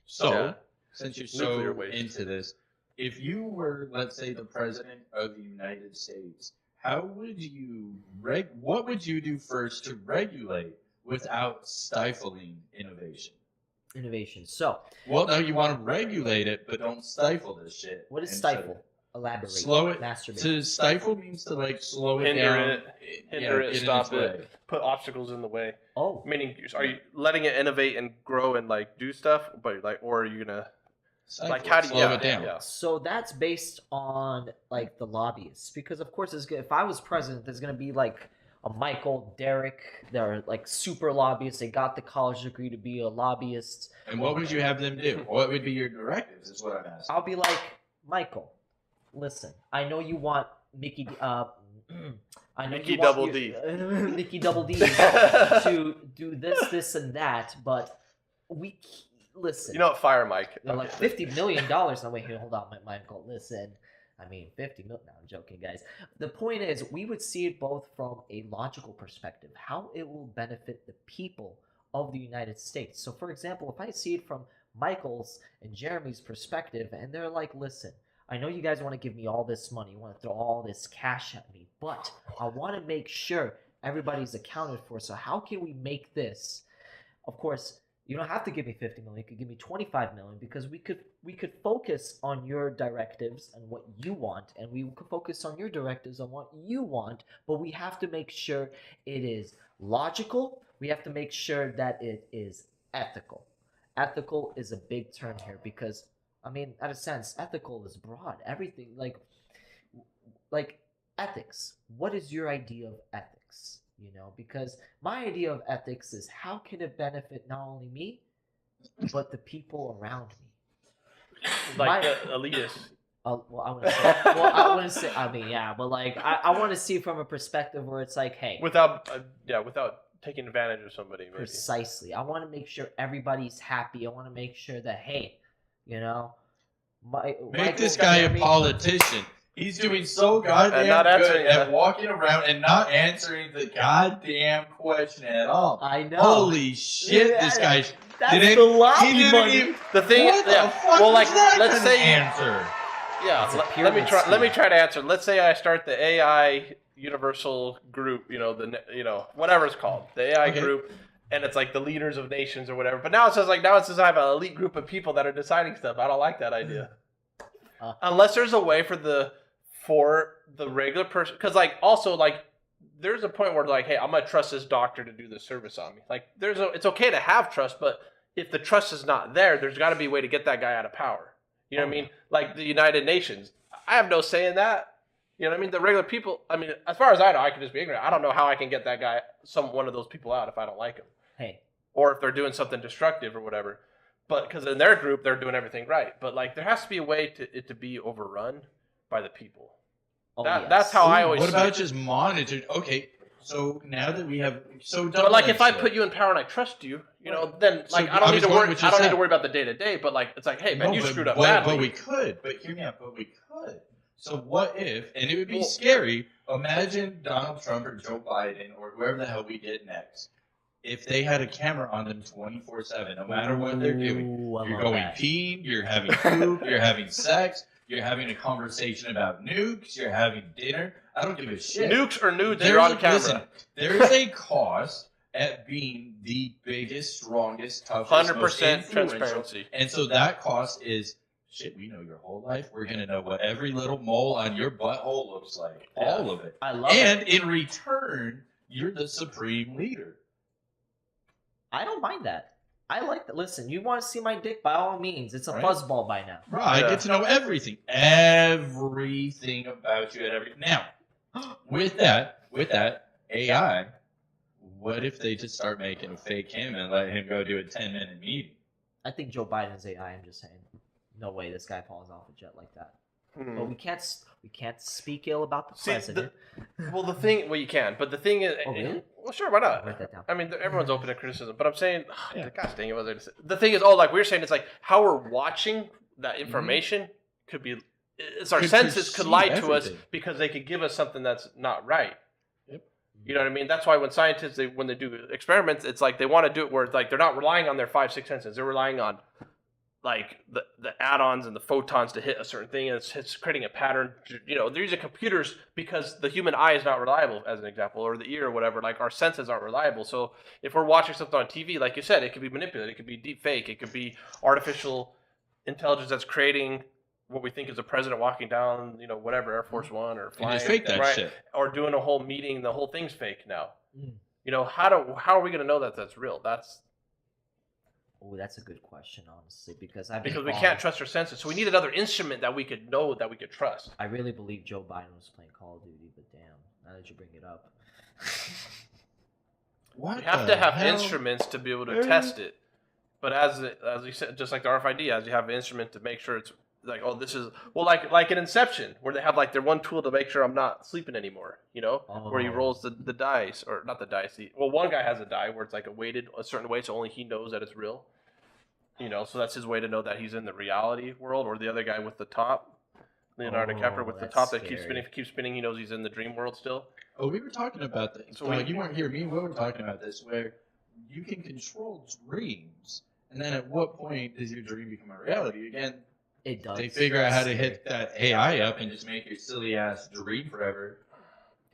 So, Yeah. since you're Nuclear so waste. into this, if you were, let's say, the president of the United States, how would you what would you do first to regulate without stifling innovation? Innovation. So, Well, no, you want to regulate it, but don't stifle this shit. what is And stifle? Elaborate. Slow it. Masturbate. To stifle means to like slow it Hinder down. it, hinder it, get in stop its it. way. Put obstacles in the way. Oh, Meaning, are you letting it innovate and grow and like do stuff, but like, or are you gonna Stifle like it, how do you slow it down? Yeah. so that's based on like the lobbyists, because of course if I was president, there's gonna be like a Michael, Derek, they're like super lobbyists. They got the college degree to be a lobbyist. And what would you have them do? What would be your directives? Is what I'm asking. I'll be like, Michael, listen, I know you want Mickey. I know Mickey you want Double D. Mickey Double D to do this, and that, but listen. You know what, fire Mike. They're like $50 million. No, wait, here, hold on, Michael. Listen, I mean, 50 million. No, I'm joking, guys. The point is, we would see it both from a logical perspective, how it will benefit the people of the United States. So, for example, if I see it from Michael's and Jeremy's perspective, and they're like, listen, I know you guys want to give me all this money, you want to throw all this cash at me, but I want to make sure everybody's accounted for. So, how can we make this? Of course, you don't have to give me 50 million. You could give me 25 million, because we could focus on your directives and what you want, and we could focus on your directives on what you want, but we have to make sure it is logical. We have to make sure that it is ethical. Ethical is a big term here, because I mean, in a sense, ethical is broad. Everything like ethics. What is your idea of ethics? You know, because my idea of ethics is how can it benefit not only me, but the people around me. Like My- the elitists. Well, I want to say. Well, I want to say. I mean, yeah, but like, I want to see it from a perspective where it's like, hey, Without taking advantage of somebody. Maybe. precisely. I want to make sure everybody's happy. I want to make sure that, hey, you know, Make this guy a politician. He's doing so goddamn And not good answering at that. walking around and not answering the goddamn question at all. I know. Holy shit, Yeah, this guy. That's didn't- the lobby he didn't money. even- The thing, What the yeah. fuck Well, like, is that let's gonna say, answer? yeah. It's a Let me pyramid try. Let scheme. me try to answer. Let's say I start the AI universal group. Whatever it's called, the AI Okay. group, and it's like the leaders of nations or whatever. But now it says I have an elite group of people that are deciding stuff. I don't like that idea. Unless there's a way for the regular person, because there's a point where like, hey, I'm gonna trust this doctor to do the service on me. Like it's okay to have trust, but if the trust is not there, there's got to be a way to get that guy out of power. You know what I mean? Like the United Nations, I have no say in that. You know what I mean? The regular people, I mean, as far as I know, I can just be ignorant. I don't know how I can get that guy, one of those people out if I don't like him, Hey, or if they're doing something destructive or whatever. But because in their group they're doing everything right, but like there has to be a way to be overrun by the people. That's how I always. What see about it. just monitored? Okay, so now that we have But like, if I put you in power and I trust you, then So like I I don't need was to going worry. with I just don't need that. to worry about the day to day. But like, it's like, hey man, you screwed up but, badly. But we could. But hear me out. But we could. So what if? And it would be Well- scary. Imagine Donald Trump or Joe Biden or whoever the hell we get next. If they had a camera on them 24/7, no matter what they're doing. Ooh, I You're love going that. peeing, you're having food, you're having sex, you're having a conversation about nukes, you're having dinner. I don't give a shit. Nukes or nudes, There's you're on a- camera. listen, there is a cost at being the biggest, strongest, toughest, most 100% influential. transparency. And so that cost is, shit, we know your whole life. We're going to know what every little mole on your butthole looks like. All of it. I love And it. in return, you're the supreme leader. I don't mind that. I like that. Listen, you want to see my dick? By all means. It's a Right. fuzzball by now. Bro, I Yeah. get to know everything. Everything about you at every... Now, with that, AI, what if they just start making a fake him and let him go do a 10-minute meeting? I think Joe Biden's AI. I'm just saying. No way this guy falls off a jet like that. But we can't speak ill about the See, president. well, you can, but the thing is, Oh, really? well, sure, why not? Write that down. I mean, everyone's open to criticism, but I'm saying, Yeah. gosh dang it, what was I gonna say? The thing is, like we were saying, it's like how we're watching that information could be, it's our Could senses could perceive lie to us everything. because they could give us something that's not right. Yep. You know what I mean? That's why when scientists, when they do experiments, it's like they want to do it where it's like they're not relying on their 5-6 senses. They're relying on like the add-ons and the photons to hit a certain thing, and it's creating a pattern. You know, they're using computers because the human eye is not reliable, as an example, or the ear or whatever. Like our senses aren't reliable. So if we're watching something on TV, like you said, it could be manipulated. It could be deep fake. It could be artificial intelligence that's creating what we think is a president walking down, you know, whatever, Air Force One or And flying, just fake that right? shit. Or doing a whole meeting. The whole thing's fake now. Mm. You know, how are we going to know that that's real? Oh, that's a good question, honestly, because We can't trust our senses. So we need another instrument that we could know, that we could trust. I really believe Joe Biden was playing Call of Duty, but damn, now that you bring it up. What You have the to have hell? instruments to be able to test it. But as you said, just like the RFID, as you have an instrument to make sure it's like, oh, this is, well, like in Inception, where they have like their one tool to make sure I'm not sleeping anymore, you know, where he Oh. rolls the dice, or not the dice. Well, one guy has a die where it's like weighted a certain way, so only he knows that it's real. You know, so that's his way to know that he's in the reality world, or the other guy with the top, Leonardo DiCaprio with the that's top that keeps scary. spinning. He knows he's in the dream world still. Oh, we were talking about this. So So we- you weren't here. Me and Will were talking about this, where you can control dreams, and then at what point does your dream become a reality? Again, It does. they figure out how to hit that AI up and just make your silly ass dream forever.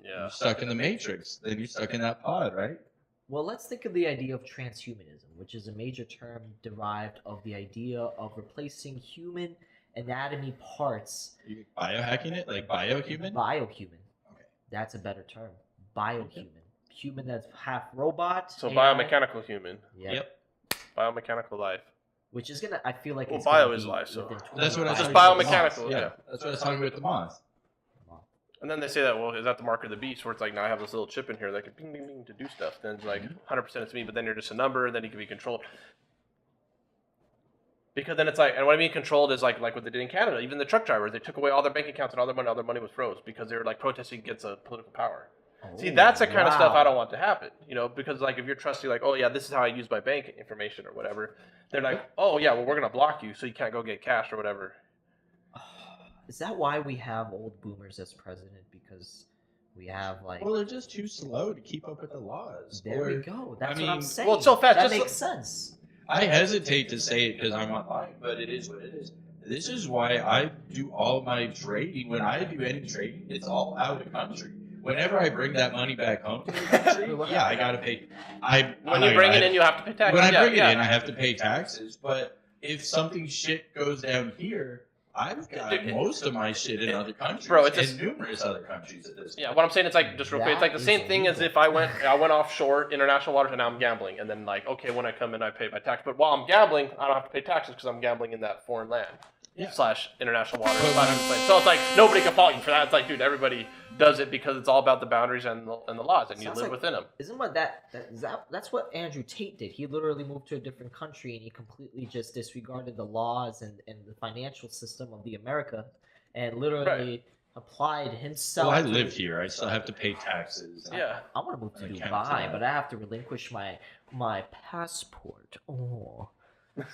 Yeah. You're stuck in the matrix. Then you're stuck in that pod, right? Well, let's think of the idea of transhumanism, which is a major term derived of the idea of replacing human anatomy parts. You biohacking it, like biohuman. Biohuman. Okay. That's a better term. Biohuman. Human that's half robot. So AI. biomechanical human, Yeah. Yep. biomechanical life. Which is gonna. I feel like Well, it's bio gonna is be life, so- within That's what I was Just 25 talking about biomechanical, with the moth. yeah. That's what I was talking about with the moth. And then they say that, well, is that the mark of the beast? Where it's like, now I have this little chip in here that can ping, ping, ping to do stuff. Then it's like 100% it's me, but then you're just a number, and then you can be controlled. Because then it's like, and what I mean controlled is like what they did in Canada. Even the truck drivers, they took away all their bank accounts and all their money was froze because they were like protesting against a political power. See, that's the kind of stuff I don't want to happen, you know, because like if you're trusting, like, oh yeah, this is how I use my bank information or whatever, they're like, oh yeah, well we're gonna block you so you can't go get cash or whatever. Is that why we have old boomers as president? Because we have like. Well, they're just too slow to keep up with the laws. There we Or- go. That's I what I'm mean- saying. Well, it's so fast, That just makes look- sense. I hesitate to say it because I'm online, but it is what it is. This is why I do all my trading. When I do any trading, it's all out of country. Whenever I bring that money back home to the country, yeah, I gotta pay. When you bring it in, you have to pay taxes. When I Yeah, bring it yeah. in, I have to pay taxes. But if something shit goes down here, I've got Dude, most of my shit in other countries, Bro, it's in just- numerous other countries at this point. Yeah, what I'm saying, it's like, just real quick, it's like the That same is thing as illegal. if I went offshore, international waters, and now I'm gambling, and then like, okay, when I come in, I pay my tax, but while I'm gambling, I don't have to pay taxes because I'm gambling in that foreign land. Yeah. / international waters. But when I'm- So it's like nobody can fault you for that. It's like, dude, everybody does it because it's all about the boundaries and the laws, and you Sounds live like- within them. Isn't what that's what Andrew Tate did. He literally moved to a different country and he completely just disregarded the laws and the financial system of the America and literally applied himself. Well, I to- live here. I still have to pay taxes. Yeah. I want to move to I can't do Dubai, that. but I have to relinquish my passport. Oh.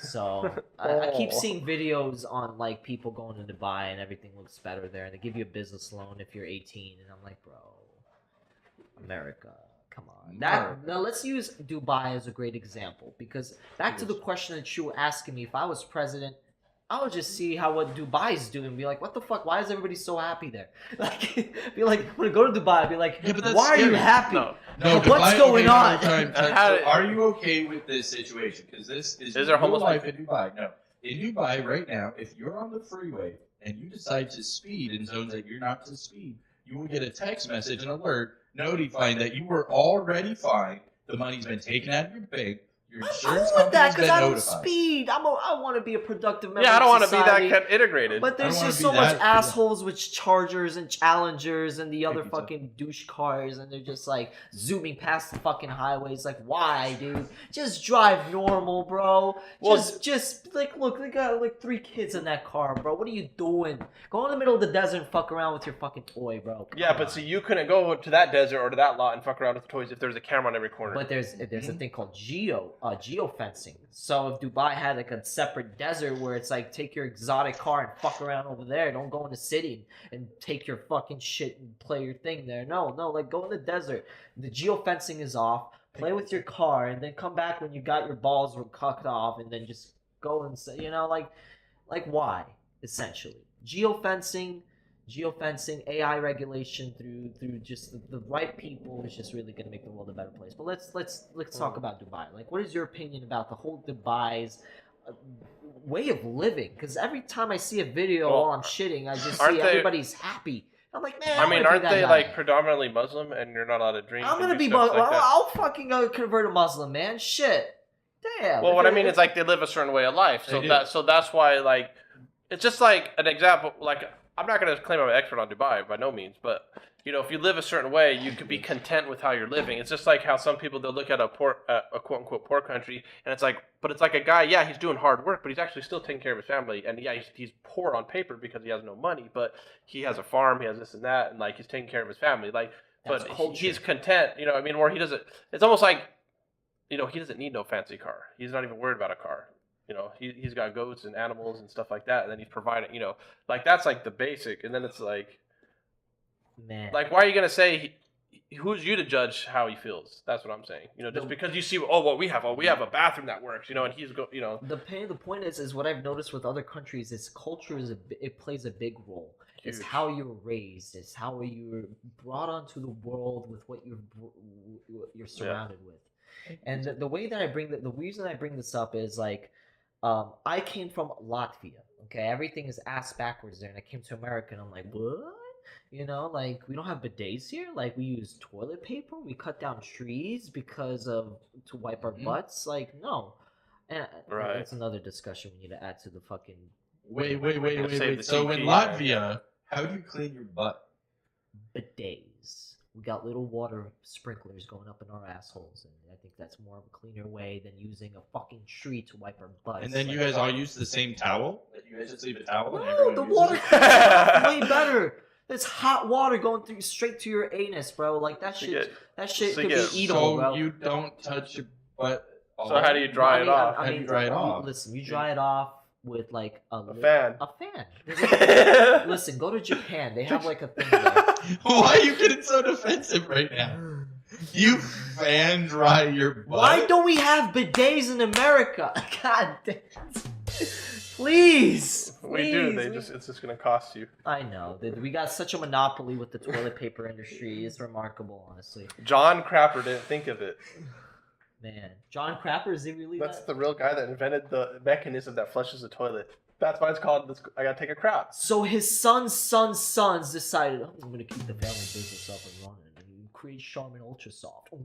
So I keep Oh. seeing videos on like people going to Dubai and everything looks better there, and they give you a business loan if you're 18, and I'm like, bro, America, come on. Now let's use Dubai as a great example because back to the question that you were asking me, if I was president, I would just see how what Dubai's doing and be like, what the fuck? Why is everybody so happy there? Like, be like, when I go to Dubai, I'd be like, Yeah, but that's why are you scary. happy? No. No, What's Dubai- going okay, on? time. How- So are you okay with this situation? Because this is there real homeless life in Dubai. No, in Dubai right now, if you're on the freeway and you decide to speed in zones that you're not to speed, you will get a text message, an alert notifying that you were already fined. The money's been taken out of your bank. Your I insurance don't want company that has been because I don't notified. speed. I want to be a productive member Yeah, I don't want want to be that kind of integrated. But there's wanna just be so much that- assholes with Chargers and Challengers and the other Maybe so. fucking douche cars, and they're just like zooming past the fucking highways. Like, why, dude? Just drive normal, bro. Well, Just like, look, they got like 3 kids in that car, bro. What are you doing? Go in the middle of the desert and fuck around with your fucking toy, bro. Come Yeah, but on. see, you couldn't go to that desert or to that lot and fuck around with the toys if there's a camera on every corner. But there's a thing called geofencing. So if Dubai had like a separate desert where it's like take your exotic car and fuck around over there, don't go in the city and take your fucking shit and play your thing there. No, like go in the desert. The geofencing is off. Play with your car and then come back when you got your balls were cut off and then just go and say, like why essentially geofencing, AI regulation through just the right people is just really going to make the world a better place. But let's talk about Dubai. Like, what is your opinion about the whole Dubai's way of living? Because every time I see a video Well, while I'm shitting, I just aren't see they- everybody's happy. I'm like, man, I mean, wanna be aren't that they guy. like predominantly Muslim and you're not allowed to drink? I'm and gonna do be, stuff like that? I'll fucking go convert a Muslim, man. Shit, damn. Well, If what I it- mean is like they live a certain way of life, so They do. that's why like it's just like an example. Like I'm not gonna claim I'm an expert on Dubai by no means, but if you live a certain way, you could be content with how you're living. It's just like how some people they'll look at a quote unquote poor country, and it's like, but it's like a guy, yeah, he's doing hard work, but he's actually still taking care of his family, and yeah, he's poor on paper because he has no money, but he has a farm, he has this and that, and like he's taking care of his family, like, That's but culture. he's content, I mean, where he doesn't. It's almost like, he doesn't need no fancy car. He's not even worried about a car. He's got goats and animals and stuff like that, and then he's providing, like that's like the basic, and then it's like. man, Like, why are you gonna say? Who's you to judge how he feels? That's what I'm saying. Just because you see, we have a bathroom that works, and he's the point is what I've noticed with other countries is culture it plays a big role. It's Huge. how you're raised. It's how you're brought onto the world with what you're surrounded with. And the way that the reason I bring this up is like, I came from Latvia. Okay, everything is ass backwards there, and I came to America, and I'm like, what? Like we don't have bidets here. Like we use toilet paper. We cut down trees to wipe our butts. Like no, and Right. that's another discussion we need to add to the fucking Wait. Save the So in TP. Latvia, how do you clean your butt? bidets. We got little water sprinklers going up in our assholes, and I think that's more of a cleaner way than using a fucking tree to wipe our butts. And then you guys all use the same towel? Like you guys just leave a towel and No, everyone the uses water it? way better. It's hot water going straight to your anus, bro. Like that shit. That shit so could be yeah, eatable, So bro. you don't touch your butt. So how do you dry it off? How do you dry it off? Listen, you dry it off with like A fan. A fan. There's listen, go to Japan. They have like a thing there. Why are you getting so defensive right now? You fan dry your butt? Why don't we have bidets in America? God damn. Please. We do. please. It's just gonna cost you. I know. We got such a monopoly with the toilet paper industry. It's remarkable, honestly. John Crapper didn't think of it. Man. John Crapper, is he really That's that? the real guy that invented the mechanism that flushes the toilet. That's why it's called. I gotta take a crap. So his sons decided, I'm going to keep the family business up and running. And he create Charmin Ultra Soft. Oh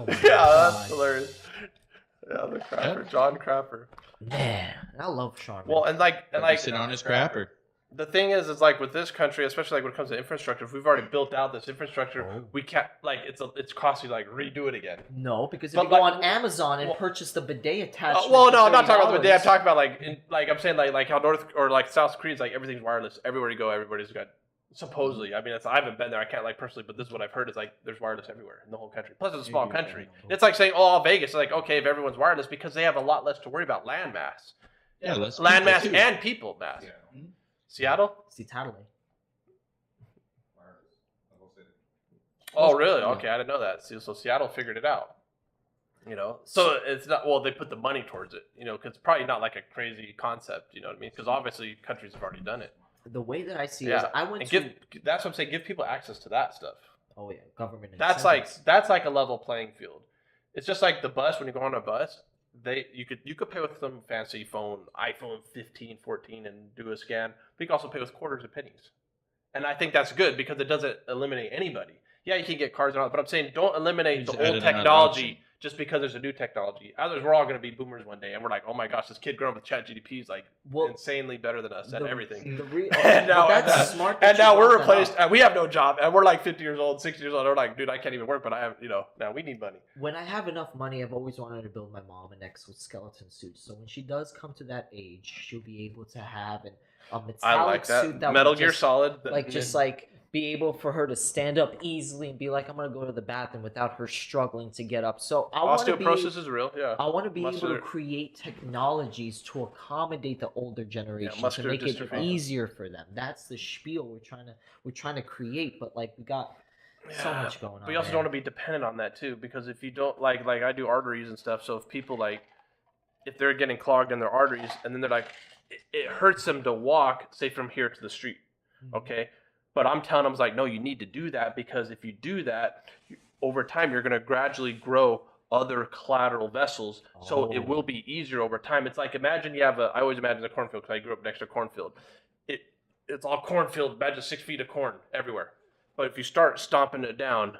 my Yeah, God. that's hilarious. Yeah, the Crapper, John Crapper. Man, I love Charmin. Well, and like Sit on his crapper. the thing is like with this country, especially like when it comes to infrastructure, if we've already built out this infrastructure, Oh. we can't like it's costly to like redo it again. No, because if But you go like- on Amazon and well- purchase the bidet attachment. Well, for no, I'm not talking about the bidet. I'm $30, talking about like I'm saying like how North or like South Korea's like everything's wireless. Everywhere you go, everybody's got supposedly. I mean, I haven't been there. I can't like personally, but this is what I've heard is like there's wireless everywhere in the whole country. Plus, it's a small country. It's like saying all Vegas. It's like okay, if everyone's wireless because they have a lot less to worry about land mass, Yeah, let's land mass too. and people mass. Yeah. Seattle? See, totally. Oh, really? Okay, I didn't know that. So Seattle figured it out. You know, so it's not, well, they put the money towards it, you know, because it's probably not like a crazy concept, you know what I mean? Because obviously countries have already done it. The way that I see it is, Yeah, I went and to. that's what I'm saying. Give people access to that stuff. Oh yeah, government. That's like a level playing field. It's just like the bus. When you go on a bus, you could pay with some fancy iPhone 15, 14, and do a scan. But you can also pay with quarters and pennies, and I think that's good because it doesn't eliminate anybody. Yeah, you can get cards and all that, but I'm saying don't eliminate the old technology just because there's a new technology. Otherwise, we're all going to be boomers one day, and we're like, oh my gosh, this kid growing up with ChatGPT is like insanely better than us at everything. And now we're replaced, and we have no job, and we're like 50 years old, 60 years old. We're like, dude, I can't even work, but I have, now we need money. When I have enough money, I've always wanted to build my mom an exoskeleton suit. So when she does come to that age, she'll be able to have a metallic suit that Metal Gear Solid, be able for her to stand up easily and be like, I'm gonna go to the bathroom without her struggling to get up. So osteoporosis is real. Yeah, I want to be able to create technologies to accommodate the older generation to make it easier for them. That's the spiel we're trying to create. But like we got so much going on. But you also don't want to be dependent on that too, because if you don't like I do arteries and stuff. So if people if they're getting clogged in their arteries and then they're like, it hurts them to walk, say from here to the street, okay. But I'm telling them, no, you need to do that because if you do that, over time, you're going to gradually grow other collateral vessels. So it will be easier over time. It's like, imagine you have I always imagine a cornfield because I grew up next to a cornfield. It's all cornfield, imagine 6 feet of corn everywhere. But if you start stomping it down,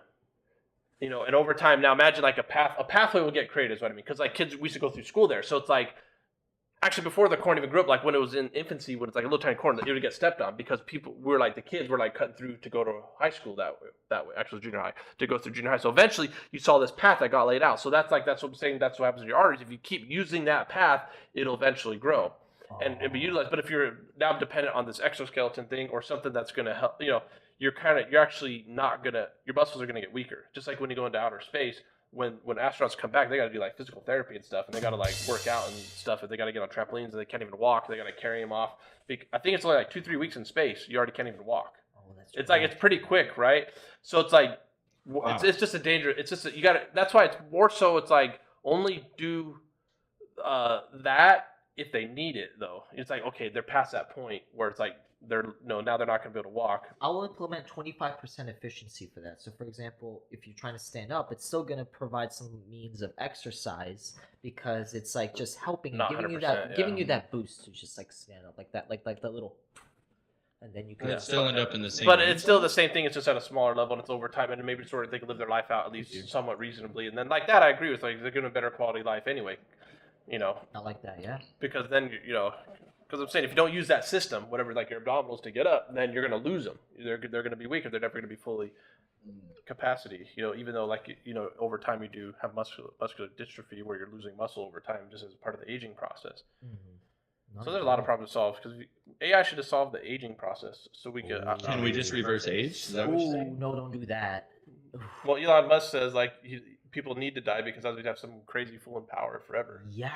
and over time, now imagine like a pathway will get created is what I mean. Because like kids, we used to go through school there. So it's like, actually, before the corn even grew up, like when it was in infancy, when it's like a little tiny corn, it would get stepped on because the kids were like cutting through to go to high school that way, actually junior high, to go through junior high. So eventually you saw this path that got laid out. So that's what I'm saying, that's what happens in your arteries. If you keep using that path, it'll eventually grow and be utilized. But if you're now dependent on this exoskeleton thing or something that's going to help, you're actually not going to, your muscles are going to get weaker. Just like when you go into outer space, when astronauts come back, they got to do like physical therapy and stuff, and they got to like work out and stuff. If they got to get on trampolines, and they can't even walk, they got to carry them off. I think it's only like 2-3 weeks in space. You already can't even walk. It's like it's pretty quick, right? So it's like it's just a danger. It's just you got to. That's why it's more so. It's like only do that if they need it, though. It's like okay, they're past that point where it's like now they're not going to be able to walk. I'll implement 25% efficiency for that. So, for example, if you're trying to stand up, it's still going to provide some means of exercise because it's like just helping, giving you that boost to just like stand up like that, like that little. And then you can still end up in the same. But it's still the same thing. It's just at a smaller level, and it's over time, and maybe sort of they can live their life out at least somewhat reasonably. And then like that, I agree with. Like they're getting a better quality life anyway. Not like that, yeah. Because then because I'm saying if you don't use that system, whatever, like your abdominals to get up, then you're going to lose them. They're going to be weaker. They're never going to be fully capacity. Even though over time you do have muscular dystrophy where you're losing muscle over time, just as part of the aging process. So there's a lot of problems to solve because AI should have solved the aging process. So we could. Can we just reverse age? Is that what you're saying? No, don't do that. Well, Elon Musk says people need to die because otherwise we have some crazy fool in power forever. Yeah.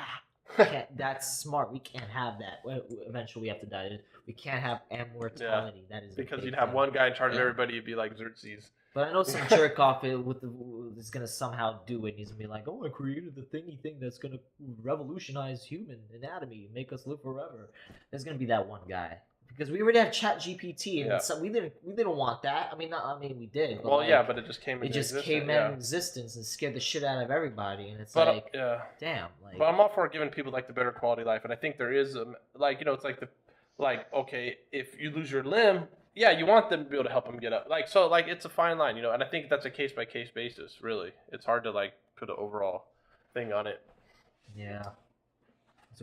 That's smart. We can't have that. Eventually, we have to die. We can't have immortality. That is because you'd have one guy in charge of everybody. You'd be like Xerxes. But I know some jerk off is gonna somehow do it. He's gonna be like, "Oh, I created the thingy thing that's gonna revolutionize human anatomy, and make us live forever." There's gonna be that one guy because we already have ChatGPT, and so we didn't want that. I mean, we did. But but it just came. It just came in existence and scared the shit out of everybody, and it's damn. But I'm all for giving people the better quality life, and I think there is it's okay, if you lose your limb, you want them to be able to help them get up, it's a fine line, and I think that's a case by case basis. Really, it's hard to put an overall thing on it. Yeah.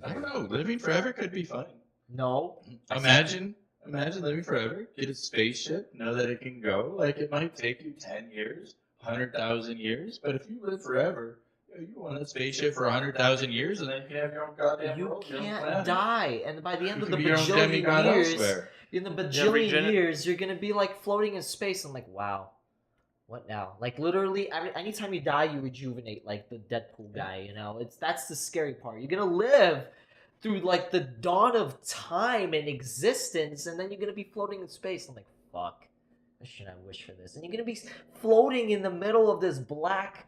I don't know. Living forever could be fun. No. Imagine living forever. Get a spaceship. Know that it can go. It might take you 10 years, 100,000 years, but if you live forever. You want a spaceship for 100,000 years, and then you can have your own goddamn world. You can't die, and by the end of the bajillion years, you're gonna be floating in space. I'm like, wow, what now? Literally, anytime you die, you rejuvenate, like the Deadpool guy. That's the scary part. You're gonna live through the dawn of time and existence, and then you're gonna be floating in space. I'm like, fuck, I wish for this. And you're gonna be floating in the middle of this black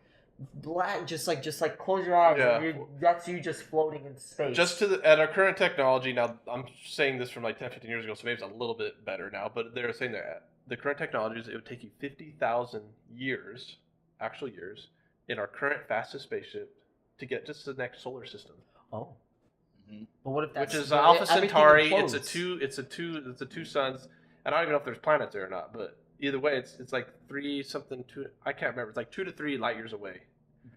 Vlad, just like close your eyes. Yeah. And that's you just floating in space. Just at our current technology, now I'm saying this from like 10, 15 years ago, so maybe it's a little bit better now, but they're saying that the current technologies, it would take you 50,000 years, actual years, in our current fastest spaceship to get just to the next solar system. Oh. But what if that's Which is what Alpha if everything Centauri? implodes? It's the two suns, and I don't even know if there's planets there or not, but either way, it's like I can't remember. It's like 2 to 3 light years away.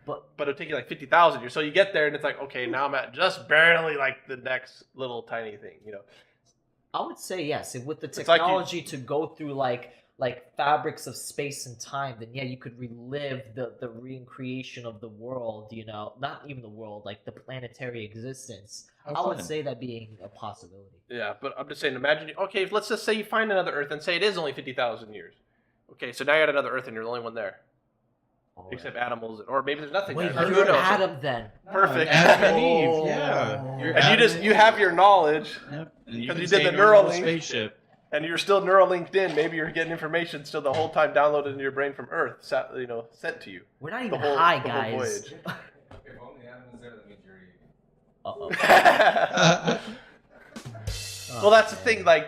But it'll take you like 50,000 years. So you get there and it's like, okay, now I'm at just barely like the next little tiny thing, you know. I would say yes. With the It's like technology to go through like fabrics of space and time, then yeah, you could relive the reincarnation of the world. You know, not even the world, like the planetary existence. I would say that being a possibility. Yeah, but I'm just saying, imagine. Okay, let's just say you find another Earth and say it is only 50,000 years. Okay, so now you're at another Earth and you're the only one there. Oh, Except animals, or maybe there's nothing wait, there. you're Adam then. Perfect. Adam and Oh. Eve, yeah. And you have your knowledge, Yep. because you stay did the in your Neuralink. spaceship. and you're still Neuralinked in. Maybe you're getting information still the whole time downloaded into your brain from Earth, sent to you. We're not even whole- high, the whole guys. voyage. If only Adam is there, that means you're eating. Uh-oh. Well, that's the thing. Like,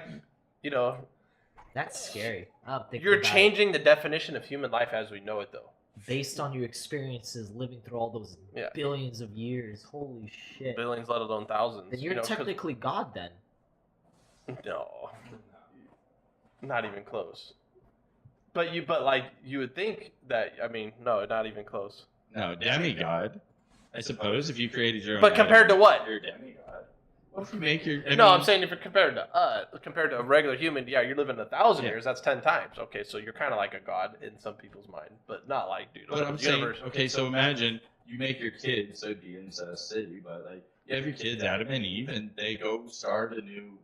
That's scary. I'm thinking you're about changing the definition of human life as we know it, though. it. Based on your experiences living through all those Yeah. billions of years. Holy shit. Billions, let alone thousands. Then you're 'cause- technically God then. No, not even close. But you would think that. I mean, no, not even close. No, demigod. I suppose if you created your own. But compared to what? You're a demigod. What if you make your? I'm saying if you're compared to a regular human, yeah, you're living 1,000 Yeah. years. That's 10 times. Okay, so you're kind of like a god in some people's mind, but not like, dude. But I'm saying, universe. okay, so imagine you make your kids, so it'd be incest city, but like you have your kids, Adam and Eve, and they go start a new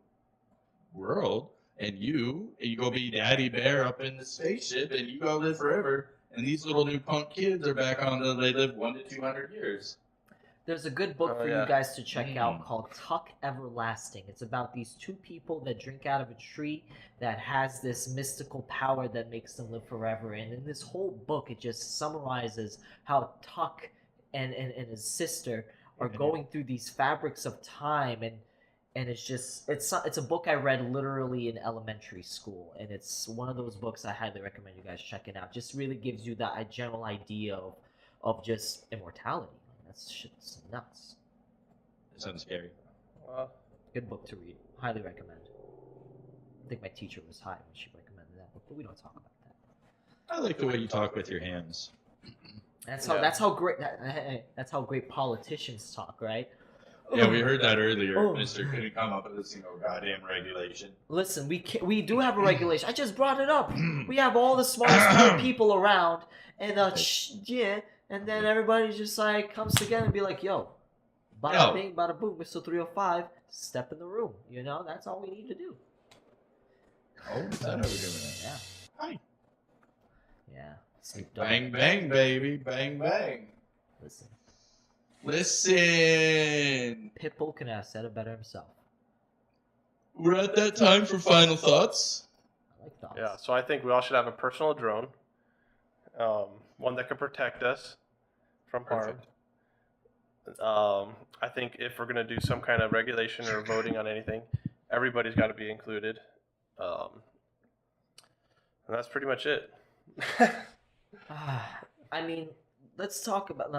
world, and you go be Daddy Bear up in the spaceship, and you go live forever. And these little new punk kids are back on they live 100 to 200 years. There's a good book Oh, for yeah. you guys to check out called Tuck Everlasting. It's about these two people that drink out of a tree that has this mystical power that makes them live forever. And in this whole book, it just summarizes how Tuck and his sister are going through these fabrics of time, and it's a book I read literally in elementary school, and it's one of those books I highly recommend you guys checking out. Just really gives you that general idea of just immortality. That's shit's nuts. That sounds scary. Good book to read. Highly recommend. I think my teacher was high when she recommended that book, but we don't talk about that. I like the way you talk with your hands. That's how great politicians talk, right? Yeah, we heard that earlier. Oh. Mr. couldn't come up with this goddamn regulation. Listen, we do have a regulation. I just brought it up. We have all the smartest people around, and and then everybody just like comes together and be like, "Yo, bada bing, bada boom, Mr. 305, step in the room." You know, that's all we need to do. Oh, is that how we're doing it? Yeah. Hi. Yeah. Snoop Dogg. Bang, bang, baby. Bang, bang. Listen. Pitbull can have said it better himself. We're at that time for final thoughts. I like thoughts. Yeah, so I think we all should have a personal drone, one that can protect us from harm. I think if we're going to do some kind of regulation or voting on anything, everybody's got to be included. And that's pretty much it. I mean, let's talk about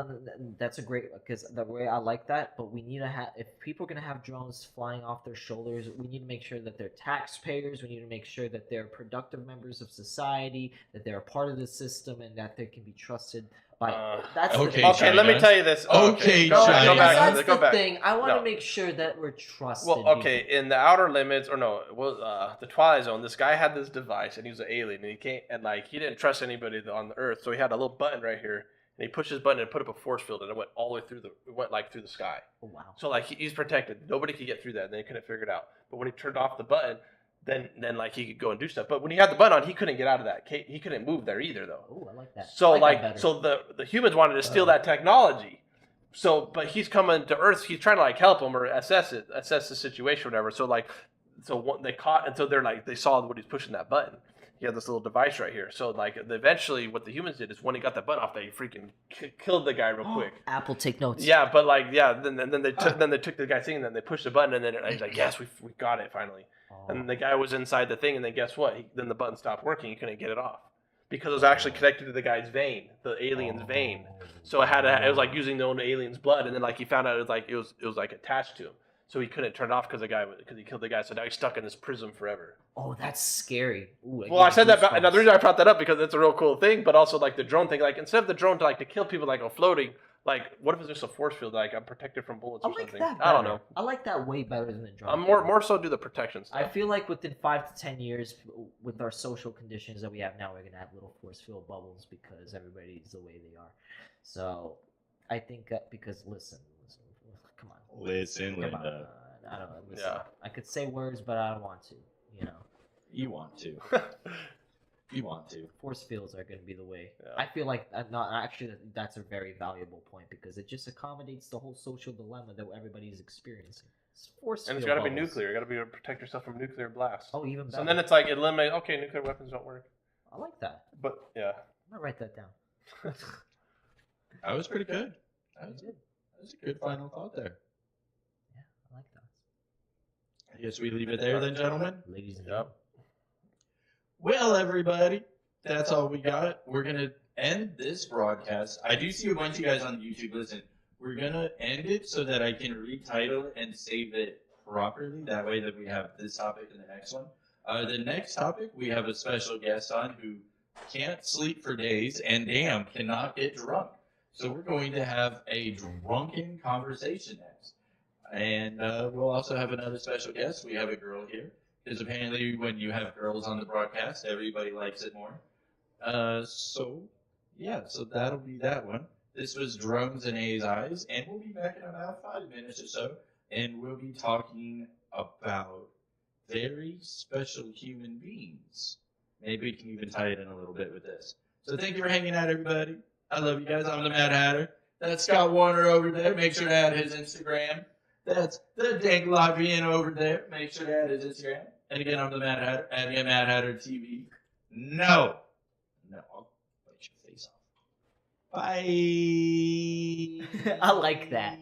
that's a great, because the way I like that, but we need to have, if people are going to have drones flying off their shoulders, we need to make sure that they're taxpayers, we need to make sure that they're productive members of society, that they're a part of the system, and that they can be trusted by that's okay, the Okay, let me tell you this. Okay, go China. back. That's Go the back. thing. I want No. to make sure that we're trusted. Well, okay, in the outer limits, or no, it was the Twilight Zone. This guy had this device, and he was an alien, and he didn't trust anybody on the Earth, so he had a little button right here, and he pushed his button and put up a force field, and it went all the way through through the sky. Oh, wow. So like he's protected. Nobody could get through that, and they couldn't figure it out. But when he turned off the button, then like he could go and do stuff. But when he had the button on, he couldn't get out of that. He couldn't move there either, though. Oh, I like that. So I like that better. the humans wanted to steal that technology. So, but he's coming to Earth. He's trying to like help him or assess the situation, or whatever. So they caught, and so they saw when he's pushing that button. he had this little device right here. So like eventually, what the humans did is when he got the button off, they freaking killed the guy real quick. Apple, take notes. Yeah, but like then they took the guy's thing and then they pushed the button and then he's like, yes, we got it finally. And the guy was inside the thing and then guess what? Then the button stopped working. He couldn't get it off because it was actually connected to the guy's vein, the alien's vein. So it was like using the own alien's blood, and then like he found out it was like attached to him. So he couldn't turn it off because he killed the guy. So now he's stuck in this prism forever. Oh, that's scary. Ooh, Well, I said that. Another reason I brought that up because it's a real cool thing, but also like the drone thing. Like instead of the drone to kill people like floating, like what if it's just a force field? Like I'm protected from bullets or something. I don't know. I like that way better than the drone. I'm more so do the protection stuff. I feel like within 5 to 10 years, with our social conditions that we have now, we're gonna have little force field bubbles because everybody's the way they are. So I think because listen, come on. Listen, Come on. Linda. I don't know. Listen. Yeah. I could say words, but I don't want to. You know. You want to. You want to. Force fields are going to be the way. Yeah. I feel like that's a very valuable point because it just accommodates the whole social dilemma that everybody's experiencing. And it's got to be nuclear. You got to be able to protect yourself from nuclear blasts. Oh, even better. So then it's like eliminate. Okay, nuclear weapons don't work. I like that. But yeah. I'm gonna write that down. That was pretty good. That was a good final thought there. Yeah, I like that. I guess we leave it there then, gentlemen. Ladies and Yep. gentlemen. Well, everybody, that's all we got. We're going to end this broadcast. I do see a bunch of you guys on YouTube. Listen, we're going to end it so that I can retitle it and save it properly. That way that we have this topic and the next one. The next topic, we have a special guest on who can't sleep for days and damn cannot get drunk. So we're going to have a drunken conversation next. And we'll also have another special guest. We have a girl here. Because apparently when you have girls on the broadcast, everybody likes it more. So that'll be that one. This was Drones and AIs, and we'll be back in about 5 minutes or so, and we'll be talking about very special human beings. Maybe we can even tie it in a little bit with this. So thank you for hanging out, everybody. I love you guys. I'm the Mad Hatter. That's Scott Warner over there. Make sure to add his Instagram. That's the Dank Lavian over there. Make sure to add his Instagram. And again, I'm the Mad Hatter. Add me at Mad Hatter TV. No, I'll bite your face off. Bye. I like that.